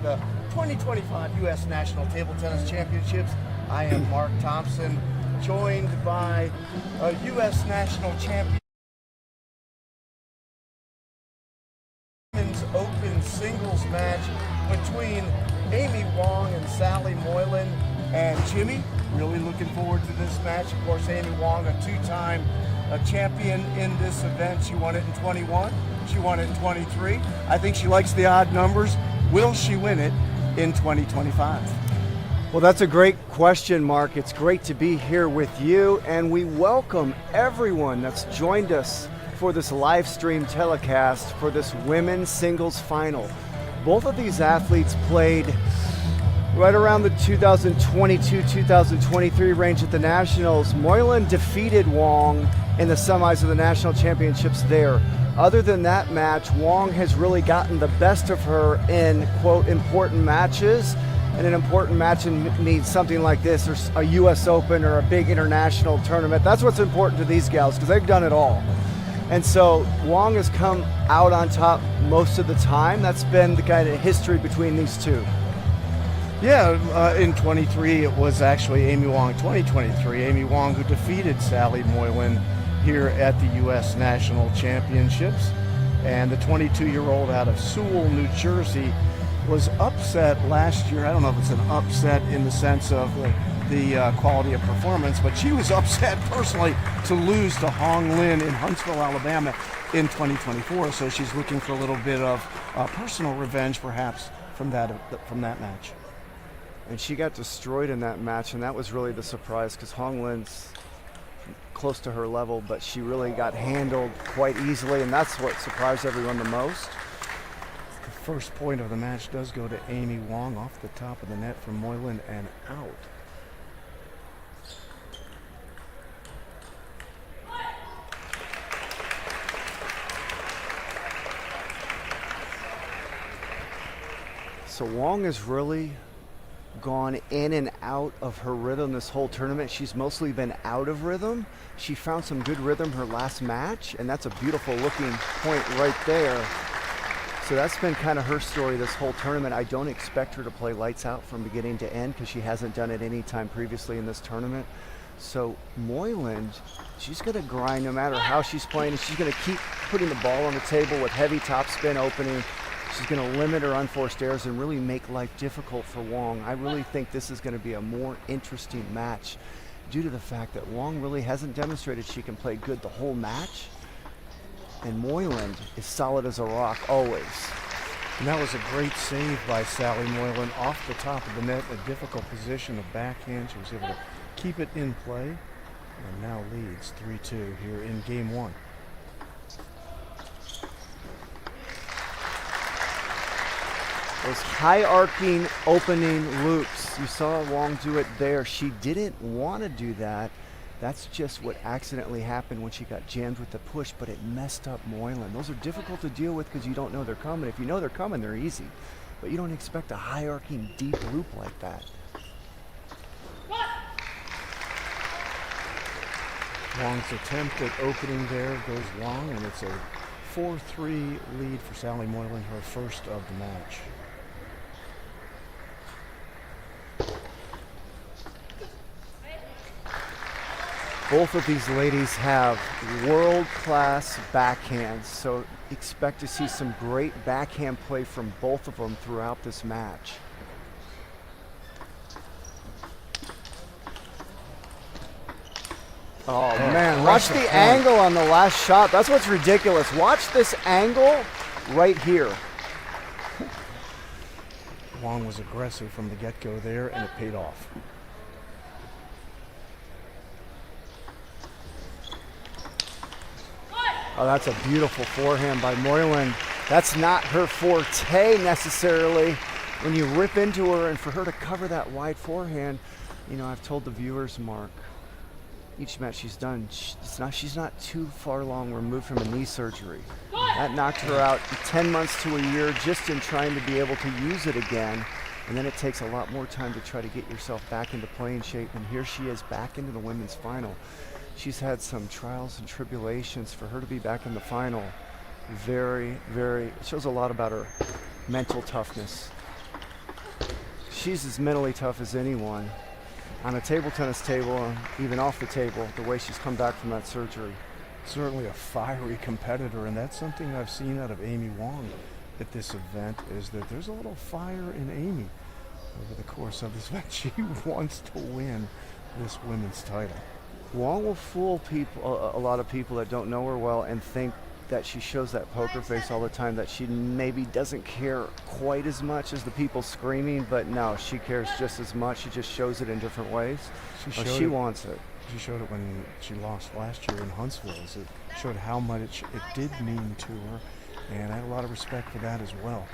the 2025 U.S. National Table Tennis Championships. I am Mark Thompson, joined by a U.S. National Champion Women's Open singles match between Amy Wong and Sally Moyland. And Jimmy, really looking forward to this match. Of course, Amy Wong, a two-time champion in this event. She won it in 21. She won it in 23. I think she likes the odd numbers. Will she win it in 2025? Well, that's a great question, Mark. It's great to be here with you, and we welcome everyone that's joined us for this live stream telecast for this women's singles final. Both of these athletes played right around the 2022-2023 range at the Nationals. Moyland defeated Wong in the semis of the National Championships there. Other than that match, Wong has really gotten the best of her in, quote, important matches. And an important match needs something like this, or a US Open or a big international tournament. That's what's important to these gals, because they've done it all. And so Wong has come out on top most of the time. That's been the kind of history between these two. Yeah, in 23, it was actually Amy Wong, 2023, Amy Wong who defeated Sally Moyland here at the U.S. National Championships. And the 22-year-old out of Sewell, New Jersey, was upset last year. I don't know if it's an upset in the sense of the quality of performance, but she was upset personally to lose to Hong Lin in Huntsville, Alabama in 2024. So she's looking for a little bit of personal revenge, perhaps, from that match. And she got destroyed in that match, and that was really the surprise, because Hong Lin's close to her level, but she really got handled quite easily, and that's what surprised everyone the most. The first point of the match does go to Amy Wong off the top of the net from Moyland and out. So Wong has really gone in and out of her rhythm this whole tournament. She's mostly been out of rhythm. She found some good rhythm her last match, and that's a beautiful looking point right there. So that's been kind of her story this whole tournament. I don't expect her to play lights out from beginning to end, because she hasn't done it any time previously in this tournament. So Moyland, she's going to grind no matter how she's playing, and she's going to keep putting the ball on the table with heavy topspin opening. She's going to limit her unforced errors and really make life difficult for Wong. I really think this is going to be a more interesting match due to the fact that Wong really hasn't demonstrated she can play good the whole match. And Moyland is solid as a rock always. And that was a great save by Sally Moyland off the top of the net, a difficult position of backhand. She was able to keep it in play and now leads 3-2 here in game one. Those high arcing opening loops, you saw Wong do it there. She didn't want to do that. That's just what accidentally happened when she got jammed with the push, but it messed up Moyland. Those are difficult to deal with because you don't know they're coming. If you know they're coming, they're easy. But you don't expect a high arcing deep loop like that. Wong's attempt at opening there goes long, and it's a 4-3 lead for Sally Moyland, her first of the match. Both of these ladies have world-class backhands, so expect to see some great backhand play from both of them throughout this match. Oh man, watch the angle on the last shot. That's what's ridiculous. Watch this angle right here. Wong was aggressive from the get-go there, and it paid off. Oh, that's a beautiful forehand by Moyland. That's not her forte necessarily. When you rip into her, and for her to cover that wide forehand, you know, I've told the viewers, Mark, each match she's done, she's not too far long removed from a knee surgery. That knocked her out 10 months to a year just in trying to be able to use it again. And then it takes a lot more time to try to get yourself back into playing shape. And here she is back into the women's final. She's had some trials and tribulations. For her to be back in the final, it shows a lot about her mental toughness. she's as mentally tough as anyone. On a table tennis table, even off the table, the way she's come back from that surgery. Certainly a fiery competitor, and that's something I've seen out of Amy Wong at this event, is that there's a little fire in Amy over the course of this event. She wants to win this women's title. Wong will fool people, a lot of people that don't know her well, and think that she shows that poker face all the time, that she maybe doesn't care quite as much as the people screaming, but no, she cares just as much. She just shows it in different ways. She wants it. She showed it when she lost last year in Huntsville. It showed how much it did mean to her, and I had a lot of respect for that as well.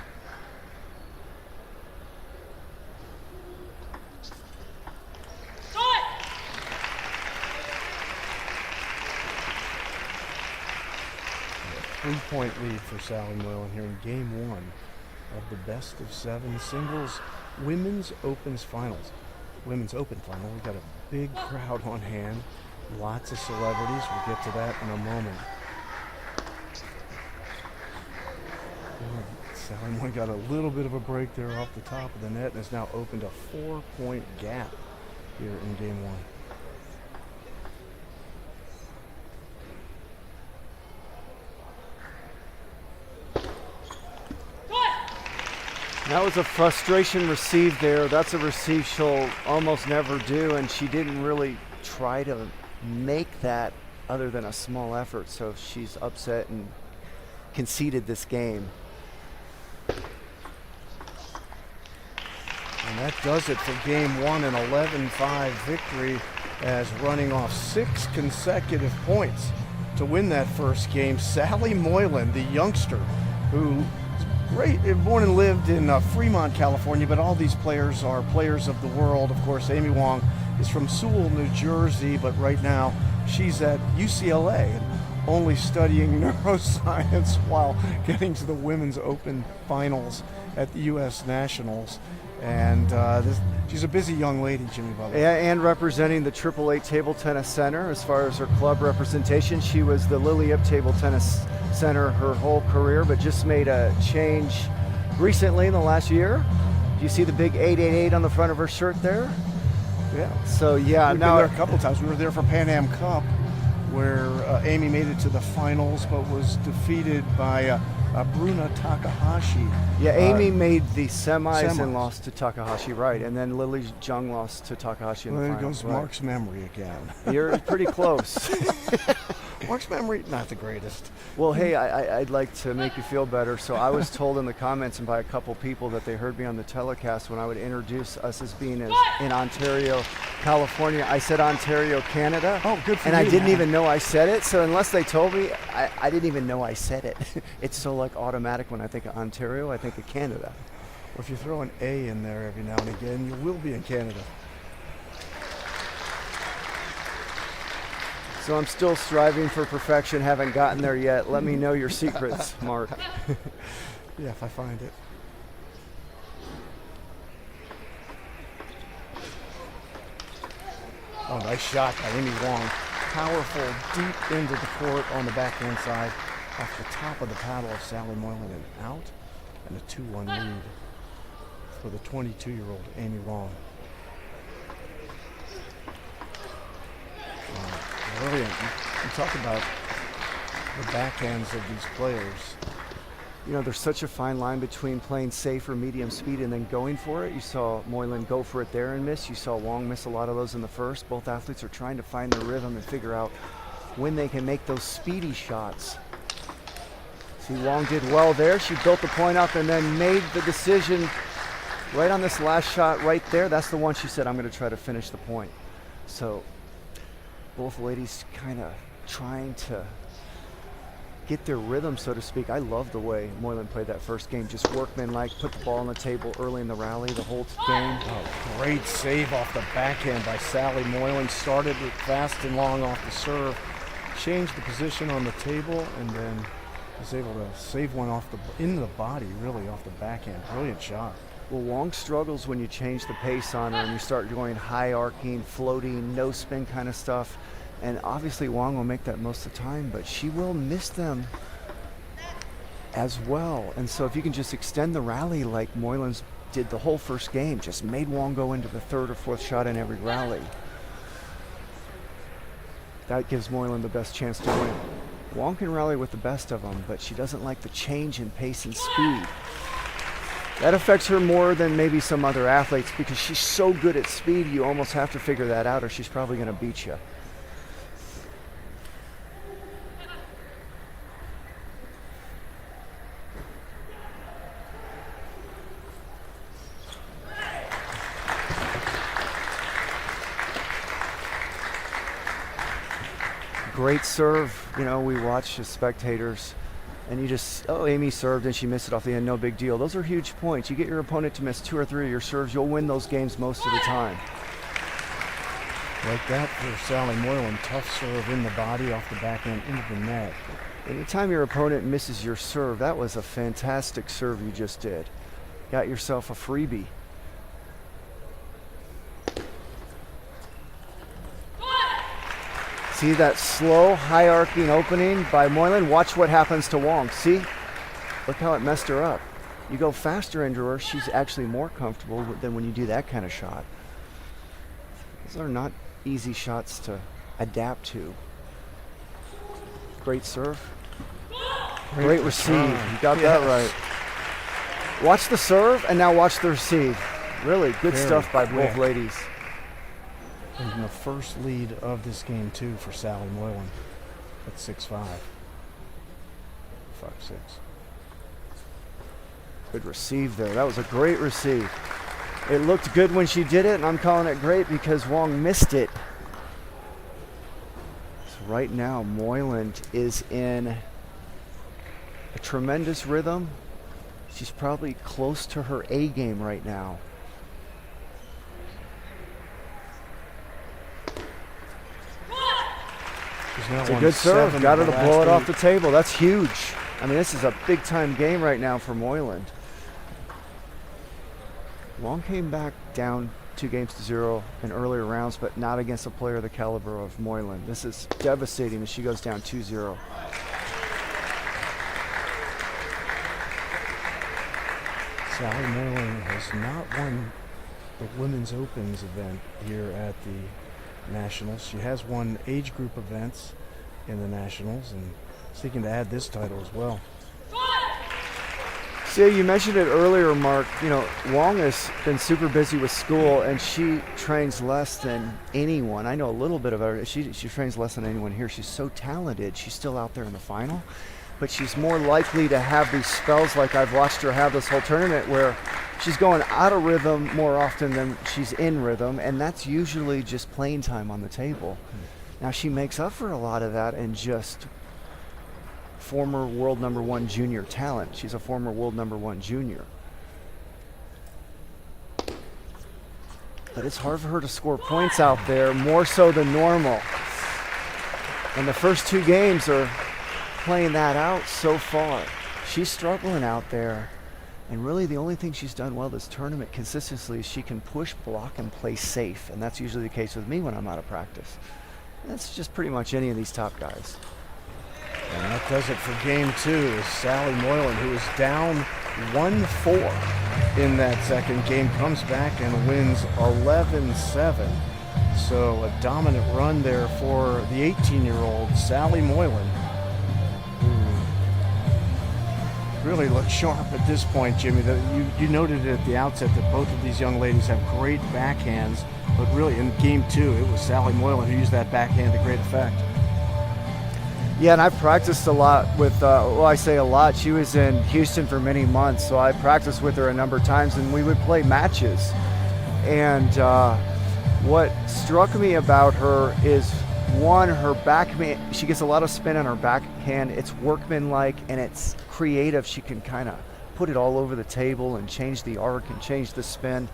Three-point lead for Sally Moyland here in game 1 of the best of 7 singles women's opens finals. Women's open final. We've got a big crowd on hand. Lots of celebrities. We'll get to that in a moment. Sally Moyland got a little bit of a break there off the top of the net and has now opened a 4-point gap here in game 1. That was a frustration received there. That's a receive she'll almost never do, and she didn't really try to make that other than a small effort, so she's upset and conceded this game. And that does it for game 1, an 11-5 victory, as running off 6 consecutive points to win that first game. Sally Moyland, the youngster who born and lived in Fremont, California, but all these players are players of the world. Of course, Amy Wong is from Sewell, New Jersey, but right now she's at UCLA and only studying neuroscience while getting to the Women's Open finals at the U.S. Nationals. And she's a busy young lady, Jimmy Butler. Yeah, and representing the 888 Table Tennis Center as far as her club representation. She was the Lily Ip Table Tennis Center her whole career, but just made a change recently in the last year. Do you see the big 888 on the front of her shirt there? Yeah. So yeah, we've now been there a couple of times. We were there for Pan Am Cup, where Amy made it to the finals, but was defeated by Bruna Takahashi. Yeah, Amy made the semis and lost to Takahashi, right? And then Lily Jung lost to Takahashi in the finals. There goes Mark's memory again. You're pretty close. Mark's memory, not the greatest. Well, hey, I'd like to make you feel better. So I was told in the comments and by a couple people that they heard me on the telecast when I would introduce us as being in Ontario, California. I said Ontario, Canada. Oh, good for you. And I didn't man. even know I said it. So unless they told me, I didn't even know I said it. It's so like automatic when I think of Ontario, I think of Canada. Well, if you throw an A in there every now and again, you will be in Canada. So I'm still striving for perfection, haven't gotten there yet. Let me know your secrets, Mark. Yeah, if I find it. Oh, nice shot by Amy Wong. Powerful, deep into the court on the backhand side, off the top of the paddle of Sally Moyland, and out, and a 2-1 lead for the 22-year-old Amy Wong. Brilliant. You talk about the backhands of these players. You know, there's such a fine line between playing safe or medium speed and then going for it. You saw Moyland go for it there and miss. You saw Wong miss a lot of those in the first. Both athletes are trying to find their rhythm and figure out when they can make those speedy shots. See, Wong did well there. She built the point up and then made the decision right on this last shot right there. That's the one she said, I'm going to try to finish the point. So both ladies kind of trying to get their rhythm, so to speak. I love the way Moyland played that first game. Just workmanlike, put the ball on the table early in the rally, the whole game. Oh, great save off the backhand by Sally Moyland. Started it fast and long off the serve, changed the position on the table, and then was able to save one off in the body, really, off the backhand. Brilliant shot. Well, Wong struggles when you change the pace on her and you start going high arcing, floating, no spin kind of stuff. And obviously Wong will make that most of the time, but she will miss them as well. And so if you can just extend the rally like Moyland's did the whole first game, just made Wong go into the third or fourth shot in every rally. That gives Moyland the best chance to win. Wong can rally with the best of them, but she doesn't like the change in pace and speed. That affects her more than maybe some other athletes because she's so good at speed, you almost have to figure that out or she's probably going to beat you. Great serve, you know, we watch as spectators and you just, oh, Amy served and she missed it off the end, no big deal. Those are huge points. You get your opponent to miss 2 or 3 of your serves, you'll win those games most of the time. Like that for Sally Moyland, tough serve in the body off the backhand into the net. Anytime your opponent misses your serve, that was a fantastic serve you just did. Got yourself a freebie. See that slow, high arcing opening by Moyland? Watch what happens to Wong. See? Look how it messed her up. You go faster into her, she's actually more comfortable than when you do that kind of shot. Those are not easy shots to adapt to. Great serve. Great receive. You got that right. Watch the serve and now watch the receive. Really good stuff by both ladies. And the first lead of this game, too, for Sally Moyland at 6-5. 5-6. Good receive there. That was a great receive. It looked good when she did it, and I'm calling it great because Wong missed it. So right now, Moyland is in a tremendous rhythm. She's probably close to her A game right now. It's a good serve. Got her to blow it off the table. That's huge. I mean, this is a big-time game right now for Moyland. Wong came back down 2-0 in earlier rounds, but not against a player the caliber of Moyland. This is devastating as she goes down 2-0. Sally Moyland has not won the Women's Opens event here at the Nationals. She has won age group events in the Nationals and seeking to add this title as well. See, you mentioned it earlier, Mark. You know, Wong has been super busy with school and she trains less than anyone. I know a little bit about her. She trains less than anyone here. She's so talented. She's still out there in the final, but she's more likely to have these spells like I've watched her have this whole tournament where she's going out of rhythm more often than she's in rhythm, and that's usually just playing time on the table. Now she makes up for a lot of that in just former world #1 junior talent. She's a former world #1 junior. But it's hard for her to score points out there, more so than normal. And the first 2 games are playing that out so far. She's struggling out there. And really the only thing she's done well this tournament consistently is she can push, block, and play safe. And that's usually the case with me when I'm out of practice. And that's just pretty much any of these top guys. And that does it for game 2 is Sally Moyland, who is down 1-4 in that second game, comes back and wins 11-7. So a dominant run there for the 18-year-old Sally Moyland, really looks sharp at this point, Jimmy. You noted at the outset that both of these young ladies have great backhands, but really in game 2, it was Sally Moyland who used that backhand to great effect. Yeah, and I've practiced a lot with, well, I say a lot. She was in Houston for many months, so I practiced with her a number of times, and we would play matches. And what struck me about her is, one, her backhand, she gets a lot of spin on her backhand. It's workmanlike and it's creative. She can kind of put it all over the table and change the arc and change the spin.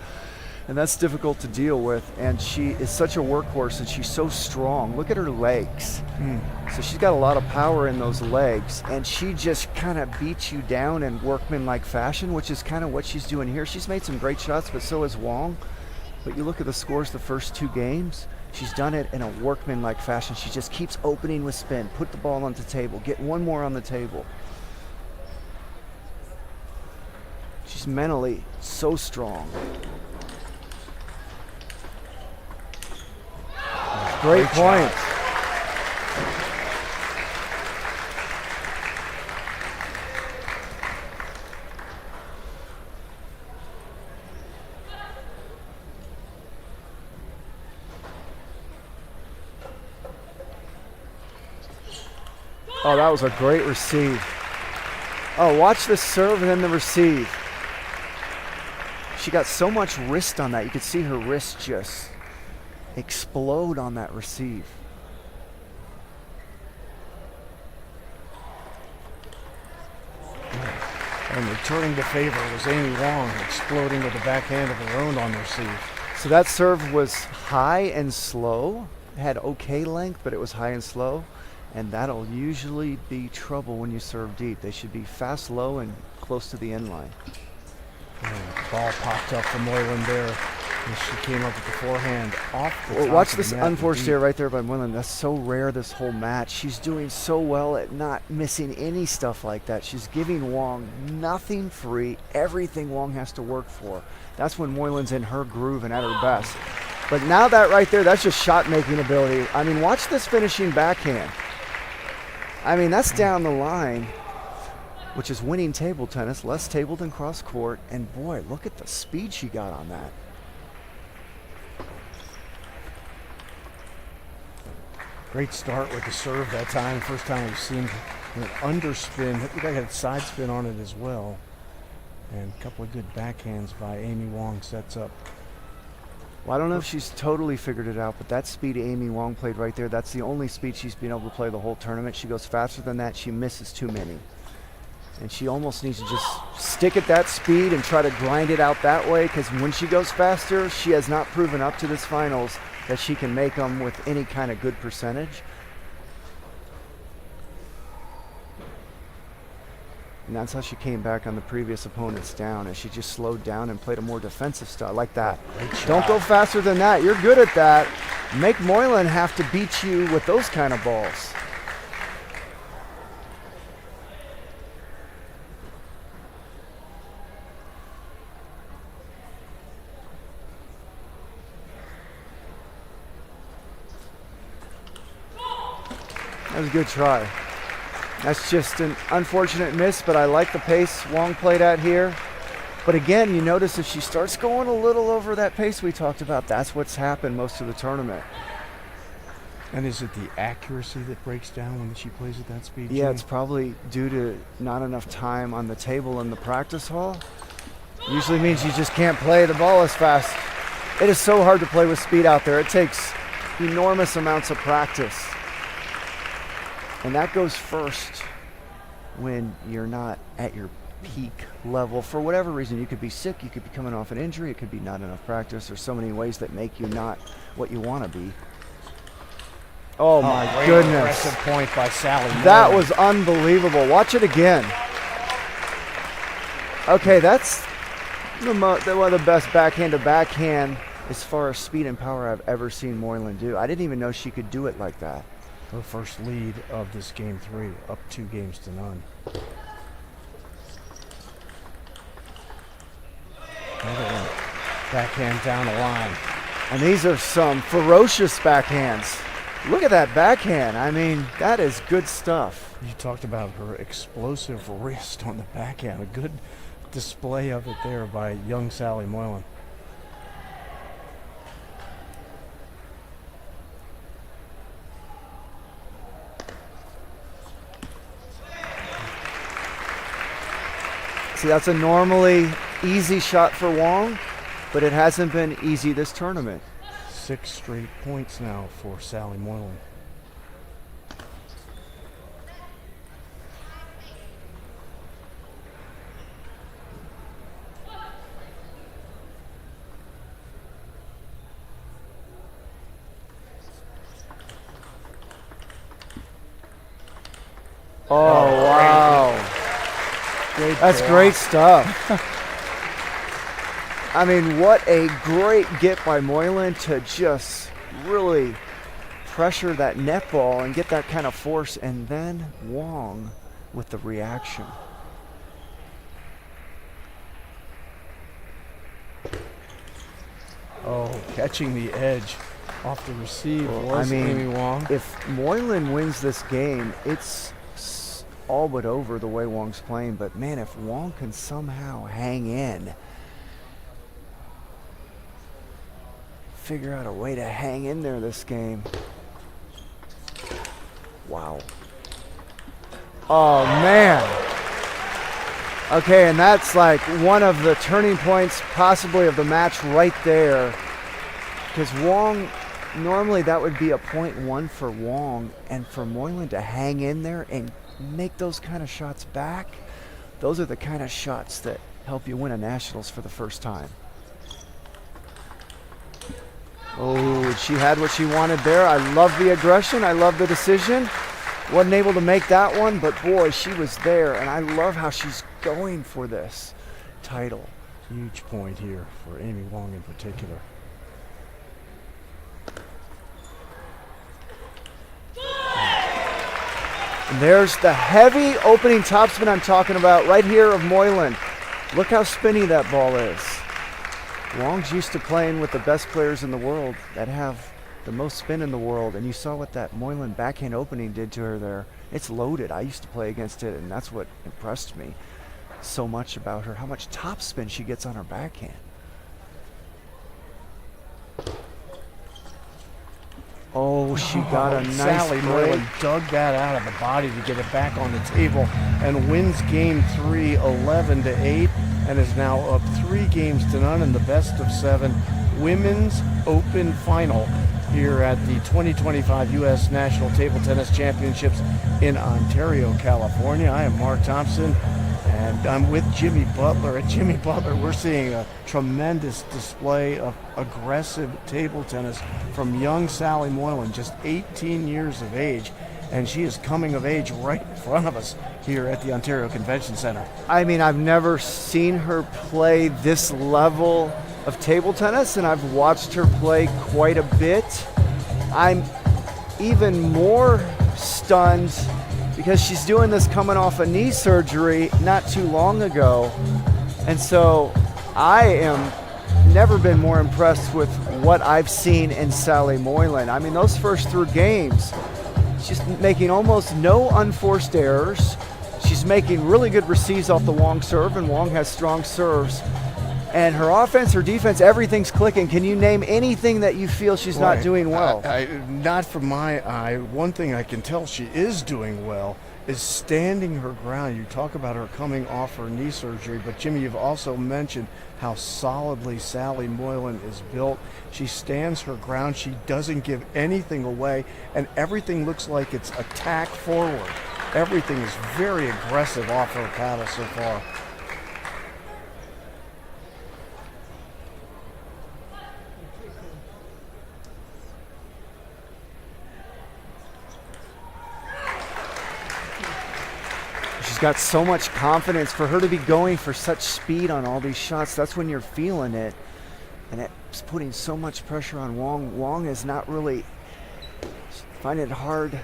And that's difficult to deal with. And she is such a workhorse and she's so strong. Look at her legs. So she's got a lot of power in those legs. And she just kind of beats you down in workmanlike fashion, which is kind of what she's doing here. She's made some great shots, but so has Wong. But you look at the scores the first 2 games. She's done it in a workmanlike fashion. She just keeps opening with spin, put the ball on the table, get one more on the table. She's She's mentally so strong. Great point. Oh, that was a great receive. Oh, watch the serve and then the receive. She got so much wrist on that. You could see her wrist just explode on that receive. And returning the favor was Amy Wong, exploding with the backhand of her own on the receive. So that serve was high and slow. It had okay length, but it was high and slow. And that'll usually be trouble when you serve deep. They should be fast, low, and close to the end line. Ball popped up from Moyland there. And she came up with the forehand off the top Watch of this the net unforced deep. error right there by Moyland. That's so rare this whole match. She's doing so well at not missing any stuff like that. She's giving Wong nothing free, everything Wong has to work for. That's when Moyland's in her groove and at her best. But now that right there, that's just shot-making ability. I mean, watch this finishing backhand. I mean, that's down the line, which is winning table tennis, less table than cross court. And boy, look at the speed she got on that. Great start with the serve that time. First time we've seen an underspin. I think I had side spin on it as well. And a couple of good backhands by Amy Wong sets up. Well, I don't know if she's totally figured it out, but that speed Amy Wong played right there, that's the only speed she's been able to play the whole tournament. She goes faster than that. She misses too many. And she almost needs to just stick at that speed and try to grind it out that way, because when she goes faster, she has not proven up to this finals that she can make them with any kind of good percentage. And that's how she came back on the previous opponents down, as she just slowed down and played a more defensive style like that. Don't go faster than that. You're good at that. Make Moyland have to beat you with those kind of balls. That was a good try. That's just an unfortunate miss, but I like the pace Wong played at here. But again, you notice if she starts going a little over that pace we talked about, that's what's happened most of the tournament. And is it the accuracy that breaks down when she plays at that speed? Yeah, Jim? it's probably due to not enough time on the table in the practice hall. Usually means you just can't play the ball as fast. It is so hard to play with speed out there. It takes enormous amounts of practice. And that goes first when you're not at your peak level. For whatever reason, you could be sick, you could be coming off an injury, it could be not enough practice. There's so many ways that make you not what you want to be. Oh my goodness. Impressive point by Sally. That Moland. was unbelievable. Watch it again. Okay, that's one of the best backhand to backhand as far as speed and power I've ever seen Moyland do. I didn't even know she could do it like that. Her first lead of this game 3, up 2-0. Another one. Backhand down the line. And these are some ferocious backhands. Look at that backhand. I mean, that is good stuff. You talked about her explosive wrist on the backhand. A good display of it there by young Sally Moyland. See, that's a normally easy shot for Wong, but it hasn't been easy this tournament. 6 straight points now for Sally Moyland. Oh, wow. That's great stuff. I mean, what a great get by Moyland to just really pressure that net ball and get that kind of force, and then Wong with the reaction. Oh, catching the edge off the receive Well, was Amy Wong. If Moyland wins this game, it's all but over the way Wong's playing. But man, if Wong can somehow hang in, figure out a way to hang in there this game. Wow. Oh man. Okay, and that's like one of the turning points possibly of the match right there. Because Wong, normally that would be a 0.1 for Wong, and for Moyland to hang in there and make those kind of shots back, those are the kind of shots that help you win a Nationals for the first time. Oh, she had what she wanted there. I love the aggression. I love the decision. Wasn't able to make that one, but boy, she was there, and I love how she's going for this title. Huge point here for Amy Wong in particular. And there's the heavy opening topspin I'm talking about right here of Moyland. Look how spinny that ball is. Wong's used to playing with the best players in the world that have the most spin in the world, and you saw what that Moyland backhand opening did to her there. It's loaded. I used to play against it, and that's what impressed me so much about her, how much topspin she gets on her backhand. Oh, she got a nice Sally Moland dug that out of the body to get it back on the table and wins game 3 11-8 and is now up 3 games to none in the best of 7 Women's Open Final here at the 2025 U.S. National Table Tennis Championships in Ontario, California. I am Mark Thompson, and I'm with Jimmy Butler. At Jimmy Butler, we're seeing a tremendous display of aggressive table tennis from young Sally Moyland, just 18 years of age, and she is coming of age right in front of us here at the Ontario Convention Center. I mean, I've never seen her play this level of table tennis, and I've watched her play quite a bit. I'm even more stunned because she's doing this coming off a knee surgery not too long ago. And so I am never been more impressed with what I've seen in Sally Moyland. I mean, those first 3 games, she's making almost no unforced errors. She's making really good receives off the Wong serve, and Wong has strong serves. And her offense, her defense, everything's clicking. Can you name anything that you feel she's not doing well? Not from my eye. One thing I can tell she is doing well is standing her ground. You talk about her coming off her knee surgery, but Jimmy, you've also mentioned how solidly Sally Moyland is built. She stands her ground. She doesn't give anything away, and everything looks like it's attack forward. Everything is very aggressive off her paddle so far. She's got so much confidence. For her to be going for such speed on all these shots, that's when you're feeling it. And it's putting so much pressure on Wong. Wong is not really finding it hard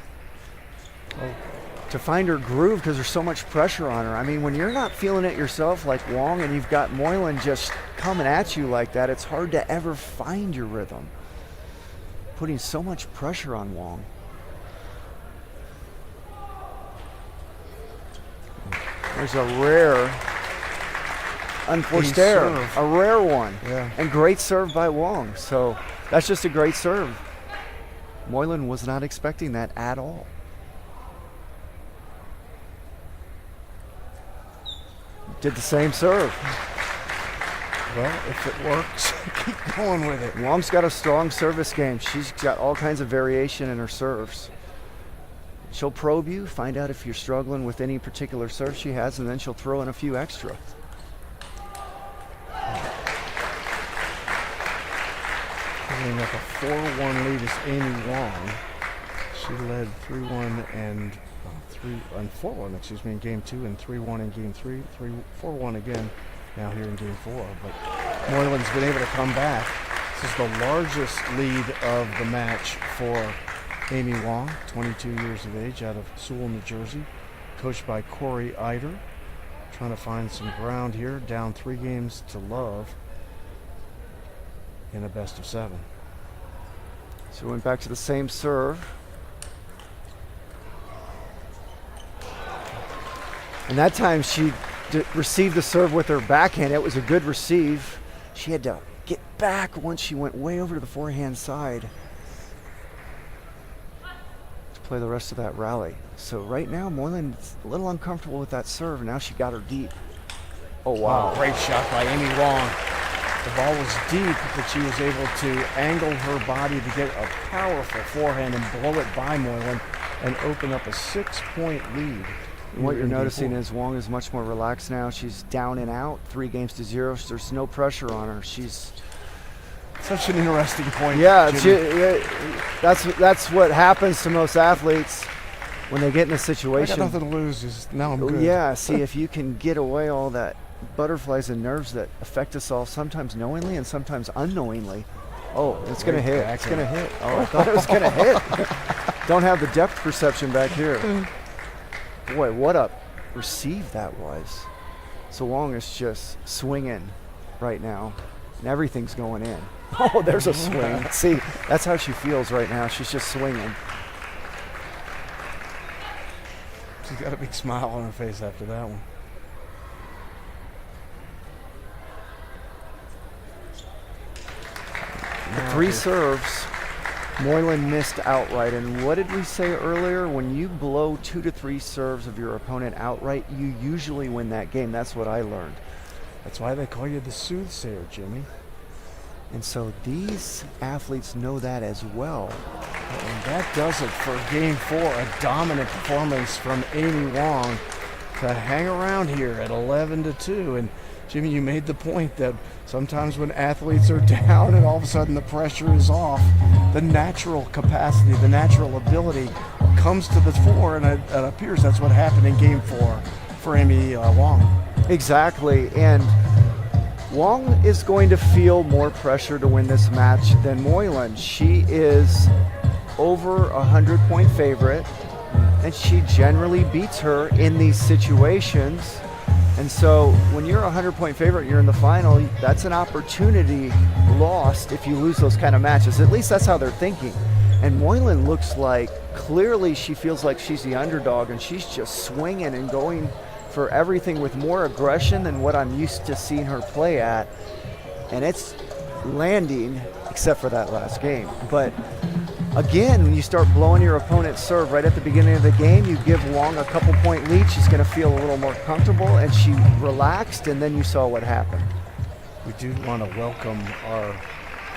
to find her groove because there's so much pressure on her. I mean, when you're not feeling it yourself like Wong, and you've got Moyland just coming at you like that, it's hard to ever find your rhythm. Putting so much pressure on Wong. There's a rare unforced error, a rare one, and great serve by Wong. So that's just a great serve. Moyland was not expecting that at all. Did the same serve. Well, if it works, keep going with it. Wong's got a strong service game. She's got all kinds of variation in her serves. She'll probe you, find out if you're struggling with any particular serve she has, and then she'll throw in a few extra. Holding up a 4-1 lead is Amy Wong. She led 3-1 and 4-1, in game 2, and 3-1 in game 3, 4-1 again now here in game 4. But Moyland's been able to come back. This is the largest lead of the match for Amy Wong, 22 years of age, out of Sewell, New Jersey, coached by Corey Eider, trying to find some ground here, down 3 games to love in a best of 7. So we went back to the same serve. And that time she received the serve with her backhand. It was a good receive. She had to get back once she went way over to the forehand side to play the rest of that rally. So right now, Moyland's a little uncomfortable with that serve. Now she got her deep. Oh, wow. Great shot by Amy Wong. The ball was deep, but she was able to angle her body to get a powerful forehand and blow it by Moyland and open up a 6-point lead. And what you're noticing is Wong is much more relaxed now. She's down and out, 3-0. There's no pressure on her. She's such an interesting point. Yeah, that's what happens to most athletes when they get in a situation. I got nothing to lose. Just now I'm good. Yeah, see if you can get away all that butterflies and nerves that affect us all, sometimes knowingly and sometimes unknowingly. Oh, it's going to hit. It's going to hit. Oh, I thought it was going to hit. Don't have the depth perception back here. Boy, what a receive that was. So Wong is just swinging right now, and everything's going in. Oh, there's a swing. See, that's how she feels right now. She's just swinging. She's got a big smile on her face after that one. The 3 serves, Moyland missed outright. And what did we say earlier? When you blow 2 to 3 serves of your opponent outright, you usually win that game. That's what I learned. That's why they call you the soothsayer, Jimmy. And so these athletes know that as well. And that does it for Game 4. A dominant performance from Amy Wong to hang around here at 11-2. And Jimmy, you made the point that sometimes when athletes are down and all of a sudden the pressure is off, the natural capacity, the natural ability comes to the fore, and it appears that's what happened in Game 4 for Amy Wong. Exactly, and Wong is going to feel more pressure to win this match than Moyland. She is over 100-point favorite, and she generally beats her in these situations. And so when you're a 100-point favorite, you're in the final, that's an opportunity lost if you lose those kind of matches. At least that's how they're thinking. And Moyland looks like, clearly she feels like she's the underdog, and she's just swinging and going for everything with more aggression than what I'm used to seeing her play at. And it's landing, except for that last game. But again, when you start blowing your opponent's serve right at the beginning of the game, you give Wong a couple-point lead. She's going to feel a little more comfortable, and she relaxed, and then you saw what happened. We do want to welcome our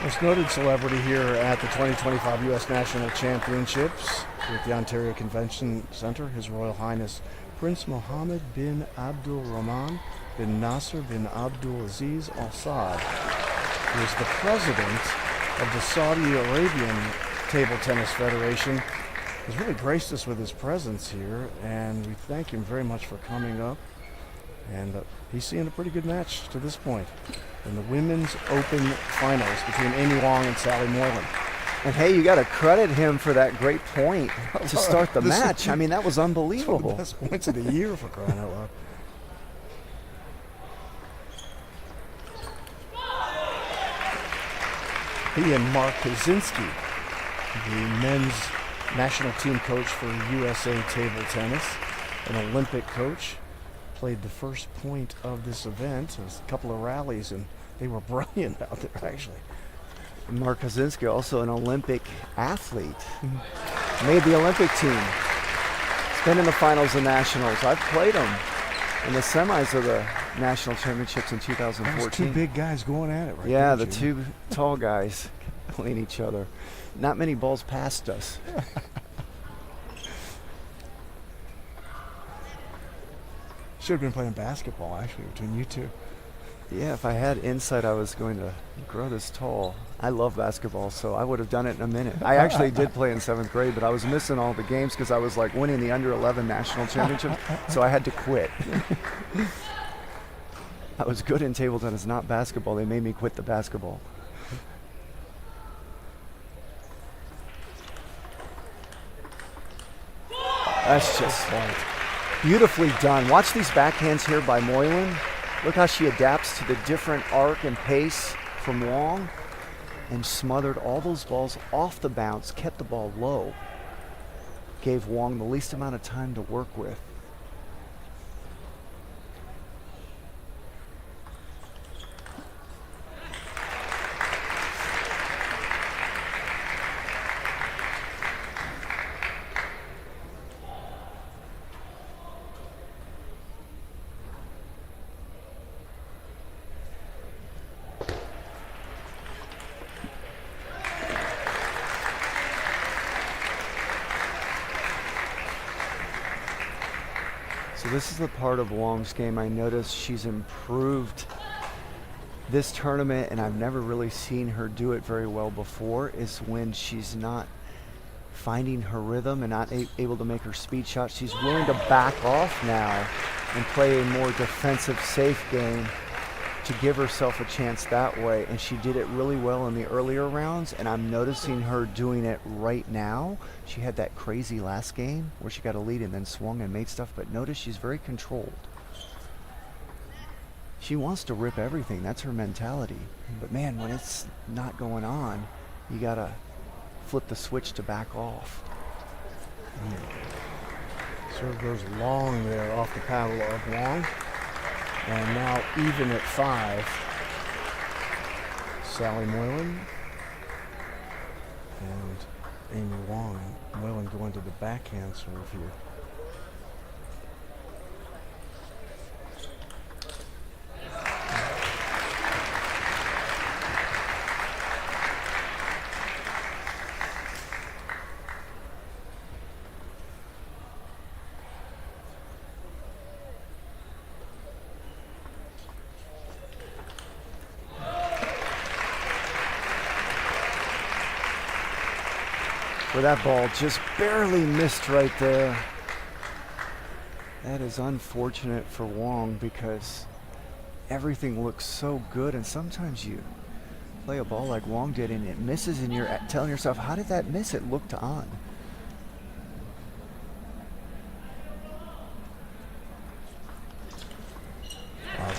most noted celebrity here at the 2025 U.S. National Championships here at the Ontario Convention Center, His Royal Highness Prince Mohammed bin Abdul Rahman bin Nasser bin Abdul Aziz Al Saud, who is the president of the Saudi Arabian Table Tennis Federation. He's really graced us with his presence here, and we thank him very much for coming up. And he's seeing a pretty good match to this point in the Women's Open Finals between Amy Wong and Sally Moyland. And hey, you got to credit him for that great point to start the match. I mean, that was unbelievable. One of the best points of the year, for crying out loud. He and Mark Kaczynski, the men's national team coach for USA Table Tennis, an Olympic coach, played the first point of this event. It was a couple of rallies, and they were brilliant out there, actually. Mark Kaczynski, also an Olympic athlete, made the Olympic team. He's been in the finals of nationals. I've played him in the semis of the national championships in 2014. Those two big guys going at it right Yeah, there, the Jimmy. two tall guys playing each other. Not many balls past us. Should have been playing basketball, actually, between you two. Yeah, if I had insight I was going to grow this tall. I love basketball, so I would have done it in a minute. I actually did play in 7th grade, but I was missing all the games because I was like winning the under 11 national championship, so I had to quit. I was good in table tennis, not basketball. They made me quit the basketball. That's just beautifully done. Watch these backhands here by Moyland. Look how she adapts to the different arc and pace from Wong. and smothered all those balls off the bounce, kept the ball low, gave Wong the least amount of time to work with. So this is the part of Wong's game I noticed she's improved this tournament, and I've never really seen her do it very well before, is when she's not finding her rhythm and not able to make her speed shots. She's willing to back off now and play a more defensive, safe game to give herself a chance that way. And she did it really well in the earlier rounds, and I'm noticing her doing it right now. She had that crazy last game where she got a lead and then swung and made stuff, but notice she's very controlled. She wants to rip everything. That's her mentality. But man, when it's not going on, you gotta flip the switch to back off. Serve goes long there off the paddle of Wong. And now even at 5, Sally Moyland and Amy Wong. Moyland going to the backhand serve here. Where that ball just barely missed right there. That is unfortunate for Wong because everything looks so good, and sometimes you play a ball like Wong did and it misses and you're telling yourself, how did that miss? It looked on.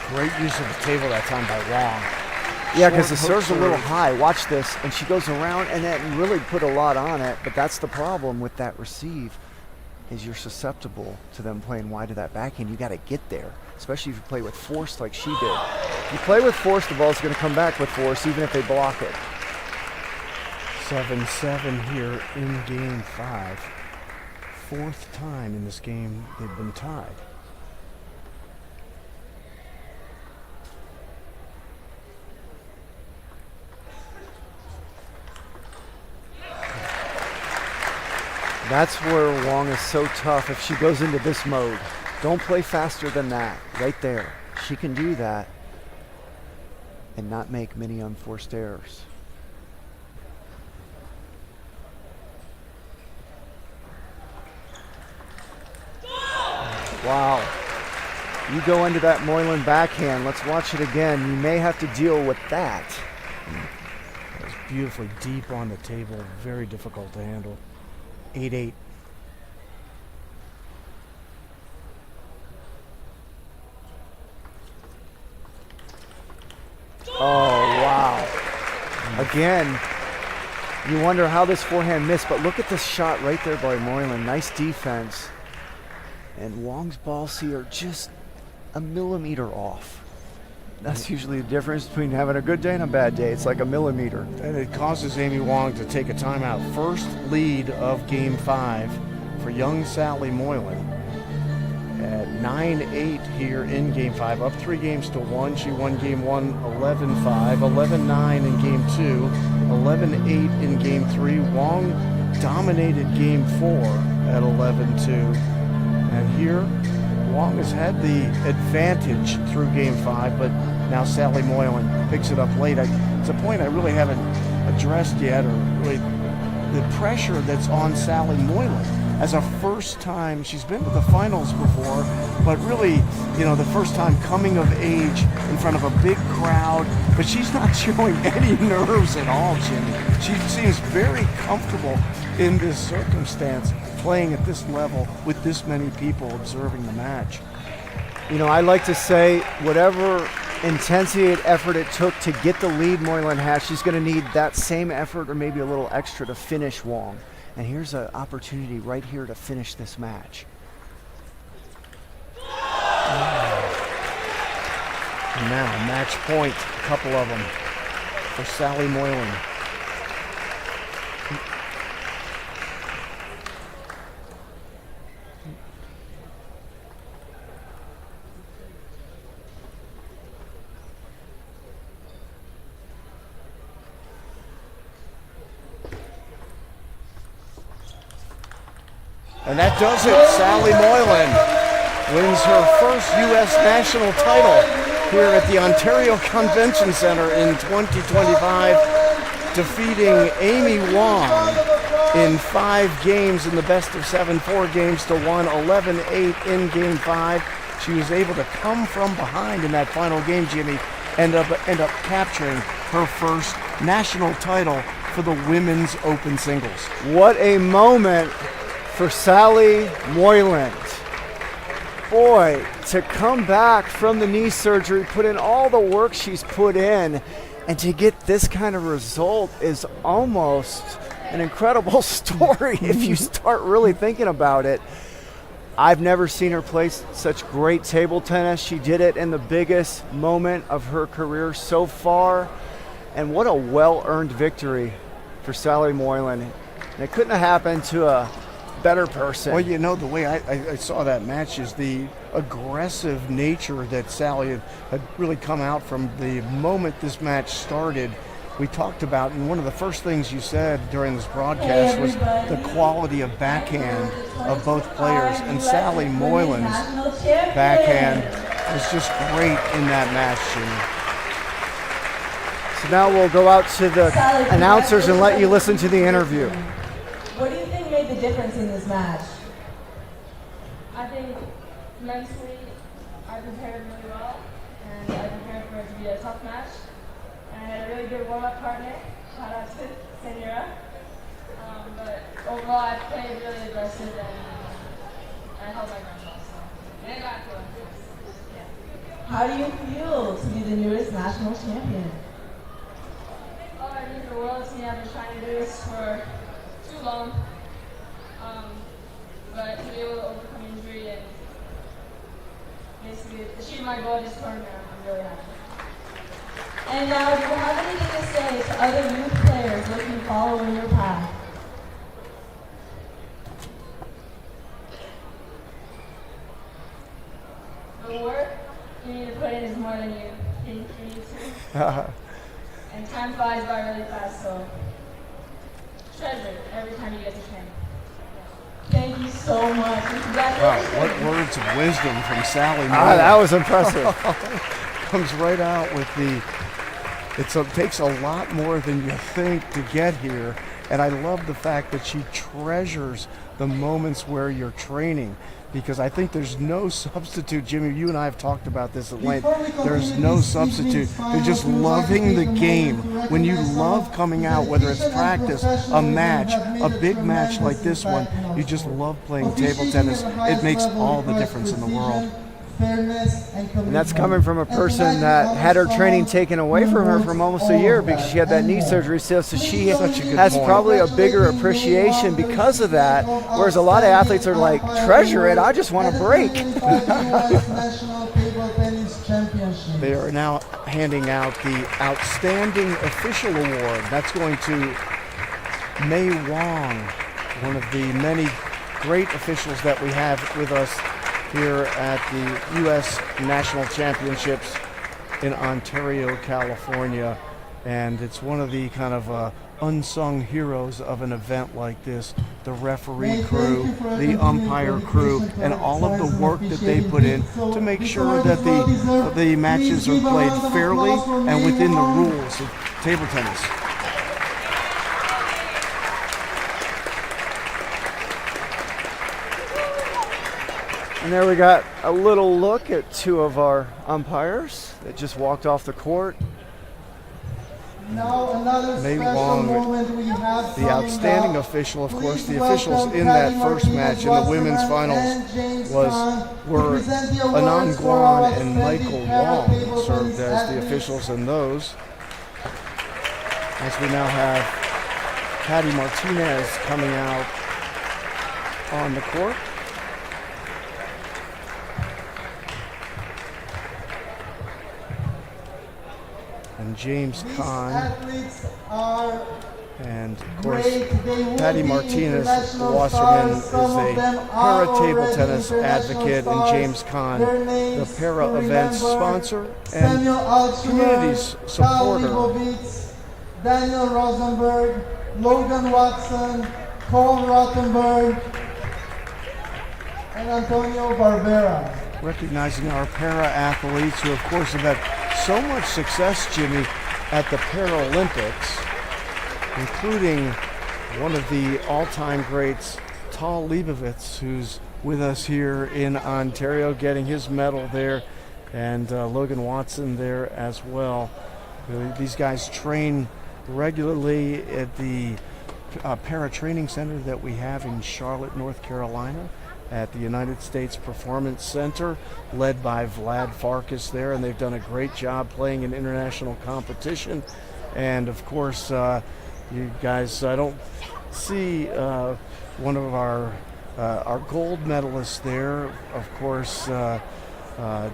Great use of the table that time by Wong. Yeah, because the serve's a little high. Watch this. And she goes around and that really put a lot on it. But that's the problem with that receive, is you're susceptible to them playing wide to that backhand. You got to get there, especially if you play with force like she did. If you play with force, the ball's going to come back with force, even if they block it. 7-7 here in game 5. 4th time in this game they've been tied. That's where Wong is so tough if she goes into this mode. Don't play faster than that. Right there. She can do that and not make many unforced errors. Wow. You go into that Moyland backhand. Let's watch it again. You may have to deal with that. That was beautifully deep on the table. Very difficult to handle. 8-8. Oh, wow. Again, you wonder how this forehand missed, but look at this shot right there by Moyland. Nice defense. And Wong's balls here just a millimeter off. That's usually the difference between having a good day and a bad day. It's like a millimeter. And it causes Amy Wong to take a timeout. First lead of game 5 for young Sally Moyland. At 9-8 here in game 5. Up 3 games to 1. She won game 1 11-5. 11-9 in game 2. 11-8 in game 3. Wong dominated game 4 at 11-2. And here, Wong has had the advantage through game 5, but now Sally Moyland picks it up late. It's a point I really haven't addressed yet, or really the pressure that's on Sally Moyland as a first time. She's been to the finals before, but really, you know, the first time coming of age in front of a big crowd, but she's not showing any nerves at all, Jimmy. She seems very comfortable in this circumstance, playing at this level with this many people observing the match. You know, I like to say whatever intensity and effort it took to get the lead Moyland has, she's going to need that same effort or maybe a little extra to finish Wong. And here's an opportunity right here to finish this match. And now, match point, a couple of them for Sally Moyland. And that does it. Sally Moyland wins her first U.S. national title here at the Ontario Convention Center in 2025, defeating Amy Wong in 5 games in the best of 7 4 games to 1, 11-8 in game 5. She was able to come from behind in that final game, Jimmy, end up capturing her first national title for the women's open singles. What a moment for Sally Moyland. Boy, to come back from the knee surgery, put in all the work she's put in, and to get this kind of result is almost an incredible story if you start really thinking about it. I've never seen her play such great table tennis. She did it in the biggest moment of her career so far, and what a well-earned victory for Sally Moyland. And it couldn't have happened to a better person. Well, you know, the way I saw that match is the aggressive nature that Sally had really come out from the moment this match started. We talked about, and one of the first things you said during this broadcast was the quality of backhand of both players, and Sally Moyland's backhand was just great in that match, Jimmy. So now we'll go out to the announcers and let you listen to the interview. What do you think made the difference in this match? I think mentally I prepared really well, and I prepared for it to be a tough match. And I had a really good warm-up partner. Shout out to Senora. But overall, I played really aggressive and I held my ground well. And I got to it. Yeah. How do you feel to be the newest national champion? Oh, I mean the world to me. I've been trying to do this for too long. But to be able to overcome injury and basically achieve my goal this tournament, I'm really happy. And now, do you have anything to say to other youth players looking to follow in your path? The work you need to put in is more than you think you need to. And time flies by really fast, so treasure it every time you get to train. Thank you so much. Wow, what words of wisdom from Sally Moyland. That was impressive. Comes right out with the, it takes a lot more than you think to get here. And I love the fact that she treasures the moments where you're training, because I think there's no substitute. Jimmy, you and I have talked about this at length. There's no substitute to just loving the game. When you love coming out, whether it's practice, a match, a big match like this one, you just love playing table tennis. It makes all the difference in the world. And that's coming from a person that had her training taken away from her for almost a year because she had that knee surgery still. So she has probably a bigger appreciation because of that. Whereas a lot of athletes are like, treasure it, I just want to break. They are now handing out the Outstanding Official Award. That's going to May Wong, one of the many great officials that we have with us here at the U.S. National Championships in Ontario, California. And it's one of the kind of unsung heroes of an event like this. The referee crew, the umpire crew, and all of the work that they put in to make sure that the matches are played fairly and within the rules of table tennis. And there we got a little look at two of our umpires that just walked off the court. Now another May special Wong, moment we have the coming outstanding up. official, of course. Please The officials welcome in that Patty first match in the women's Martinez-Wasserman and finals James Khan to were present the Anand awards for our Guan and outstanding Michael para Wong table served tennis as the athletes. officials in those. As we now have Patty Martinez coming out on the court. And James These Khan, athletes are and of course great. They will Patty be Martinez international Wasserman stars. Some is of a them are para table already tennis international advocate, and stars. James Khan, Their the names para to events remember: sponsor and Samuel Altshuler, communities Kyle supporter. Leibovitz, Daniel Rosenberg, Logan Watson, Cole Rothenberg, and Antonio Barbera. Recognizing our para athletes who, of course, have had so much success, Jimmy, at the Paralympics, including one of the all-time greats, Tal Leibovitz, who's with us here in Ontario, getting his medal there, and Logan Watson there as well. These guys train regularly at the para training center that we have in Charlotte, North Carolina, at the United States Performance Center, led by Vlad Farkas there, and they've done a great job playing in international competition. And of course, you guys, I don't see one of our gold medalists there. Of course,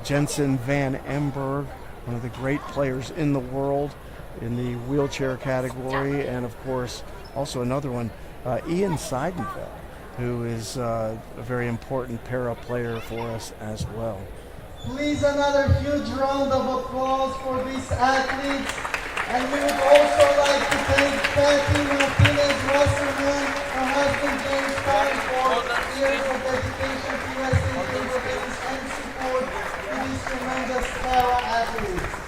Jensen Van Emberg, one of the great players in the world in the wheelchair category, and of course, also another one, Ian Seidenfeld, who is a very important para player for us as well. Please, another huge round of applause for these athletes. And we would also like to thank Patty Martinez-Wasserman, her husband James Khan, for years of dedication to USA table tennis and support to these tremendous para athletes.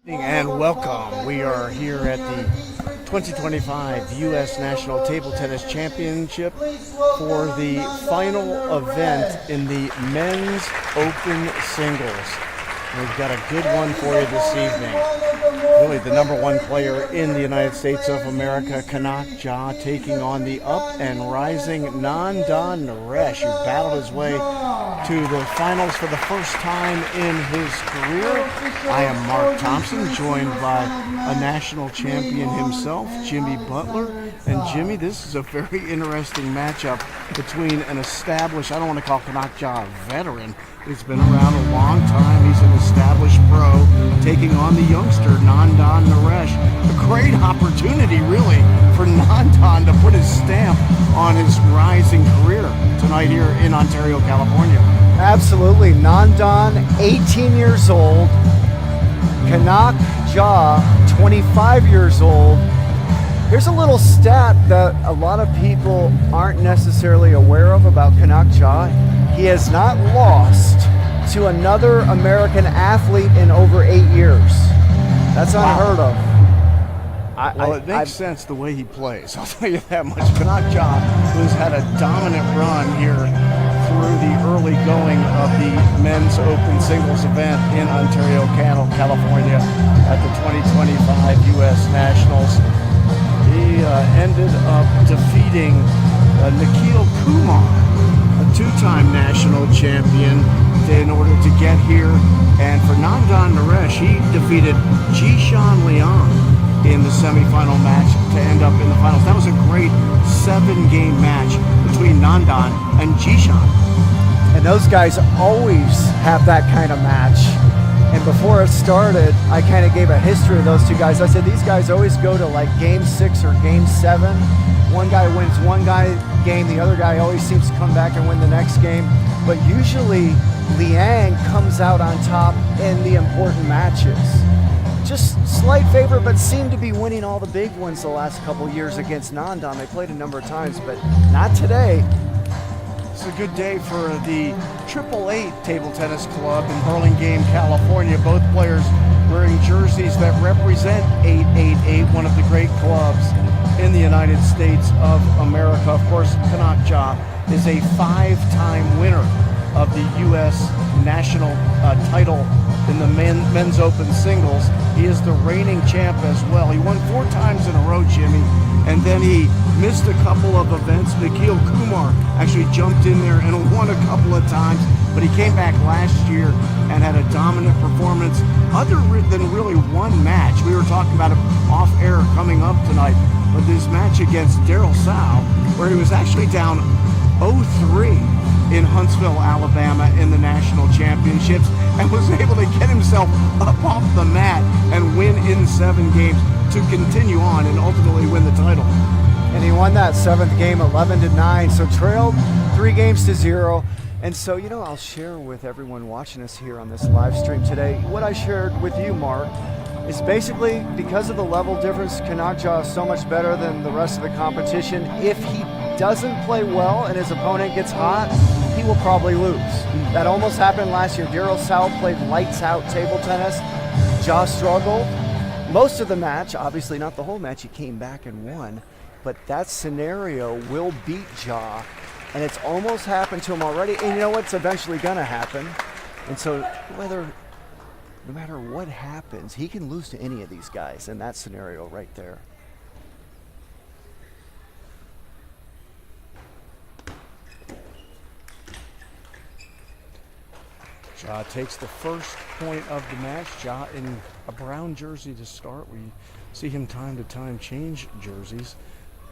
And welcome. We are here at the 2025 U.S. National Table Tennis Championship for the final event in the men's open singles. We've got a good one for you this evening. Really the number one player in the United States of America, Kanak taking on the up and rising Nandan Naresh, who battled his way to the finals for the first time in his career. I am Mark Thompson, joined by a national champion himself, Jimmy Butler. And Jimmy, this is a very interesting matchup between an established, I don't want to call Kanak a veteran, he's been around a long time, he's an established pro, taking on the youngster, Nandan Naresh. A great opportunity, really, for Nandan to put his stamp on his rising career tonight here in Ontario, California. Absolutely. Nandan, 18 years old. Kanak 25 years old. Here's a little stat that a lot of people aren't necessarily aware of about Kanak. He has not lost to another American athlete in over 8 years. That's unheard of. Well, it makes sense the way he plays. I'll tell you that much. Kanak, who's had a dominant run here through the early going of the men's open singles event in Ontario, California at the 2025 U.S. Nationals. He ended up defeating Nikhil Kumar, a two-time national champion, in order to get here. And for Nandan Naresh, he defeated Jishan Liang in the semifinal match to end up in the finals. That was a great 7-game match between Nandan and Jishan. And those guys always have that kind of match. And before it started, I kind of gave a history of those two guys. I said these guys always go to like game 6 or game 7. One guy wins one game, the other guy always seems to come back and win the next game. But usually Liang comes out on top in the important matches. Just slight favorite, but seemed to be winning all the big ones the last couple years against Nandan. They played a number of times, but not today. It's a good day for the 888 Table Tennis Club in Burlingame, California. Both players wearing jerseys that represent 888, one of the great clubs in the United States of America. Of course, Kanak is a 5-time winner of the U.S. national title in the men's open singles. He is the reigning champ as well. He won 4 times in a row, Jimmy, and then he missed a couple of events. Nikhil Kumar actually jumped in there and won a couple of times, but he came back last year and had a dominant performance other than really one match. We were talking about it off air coming up tonight, but this match against Daryl Sow, where he was actually down 0-3 in Huntsville, Alabama in the national championships, and was able to get himself up off the mat and win in 7 games to continue on and ultimately win the title. And he won that 7th game 11-9, so trailed 3-0. And so, I'll share with everyone watching us here on this live stream today, what I shared with you, Mark, is basically because of the level difference, Kanak is so much better than the rest of the competition. If he doesn't play well and his opponent gets hot, he will probably lose. That almost happened last year. Daryl Sow played lights out table tennis. Struggled most of the match, obviously not the whole match. He came back and won, but that scenario will beat and it's almost happened to him already. And you know what's eventually gonna happen? And so no matter what happens, he can lose to any of these guys in that scenario right there. Takes the first point of the match. In a brown jersey to start. We see him time to time change jerseys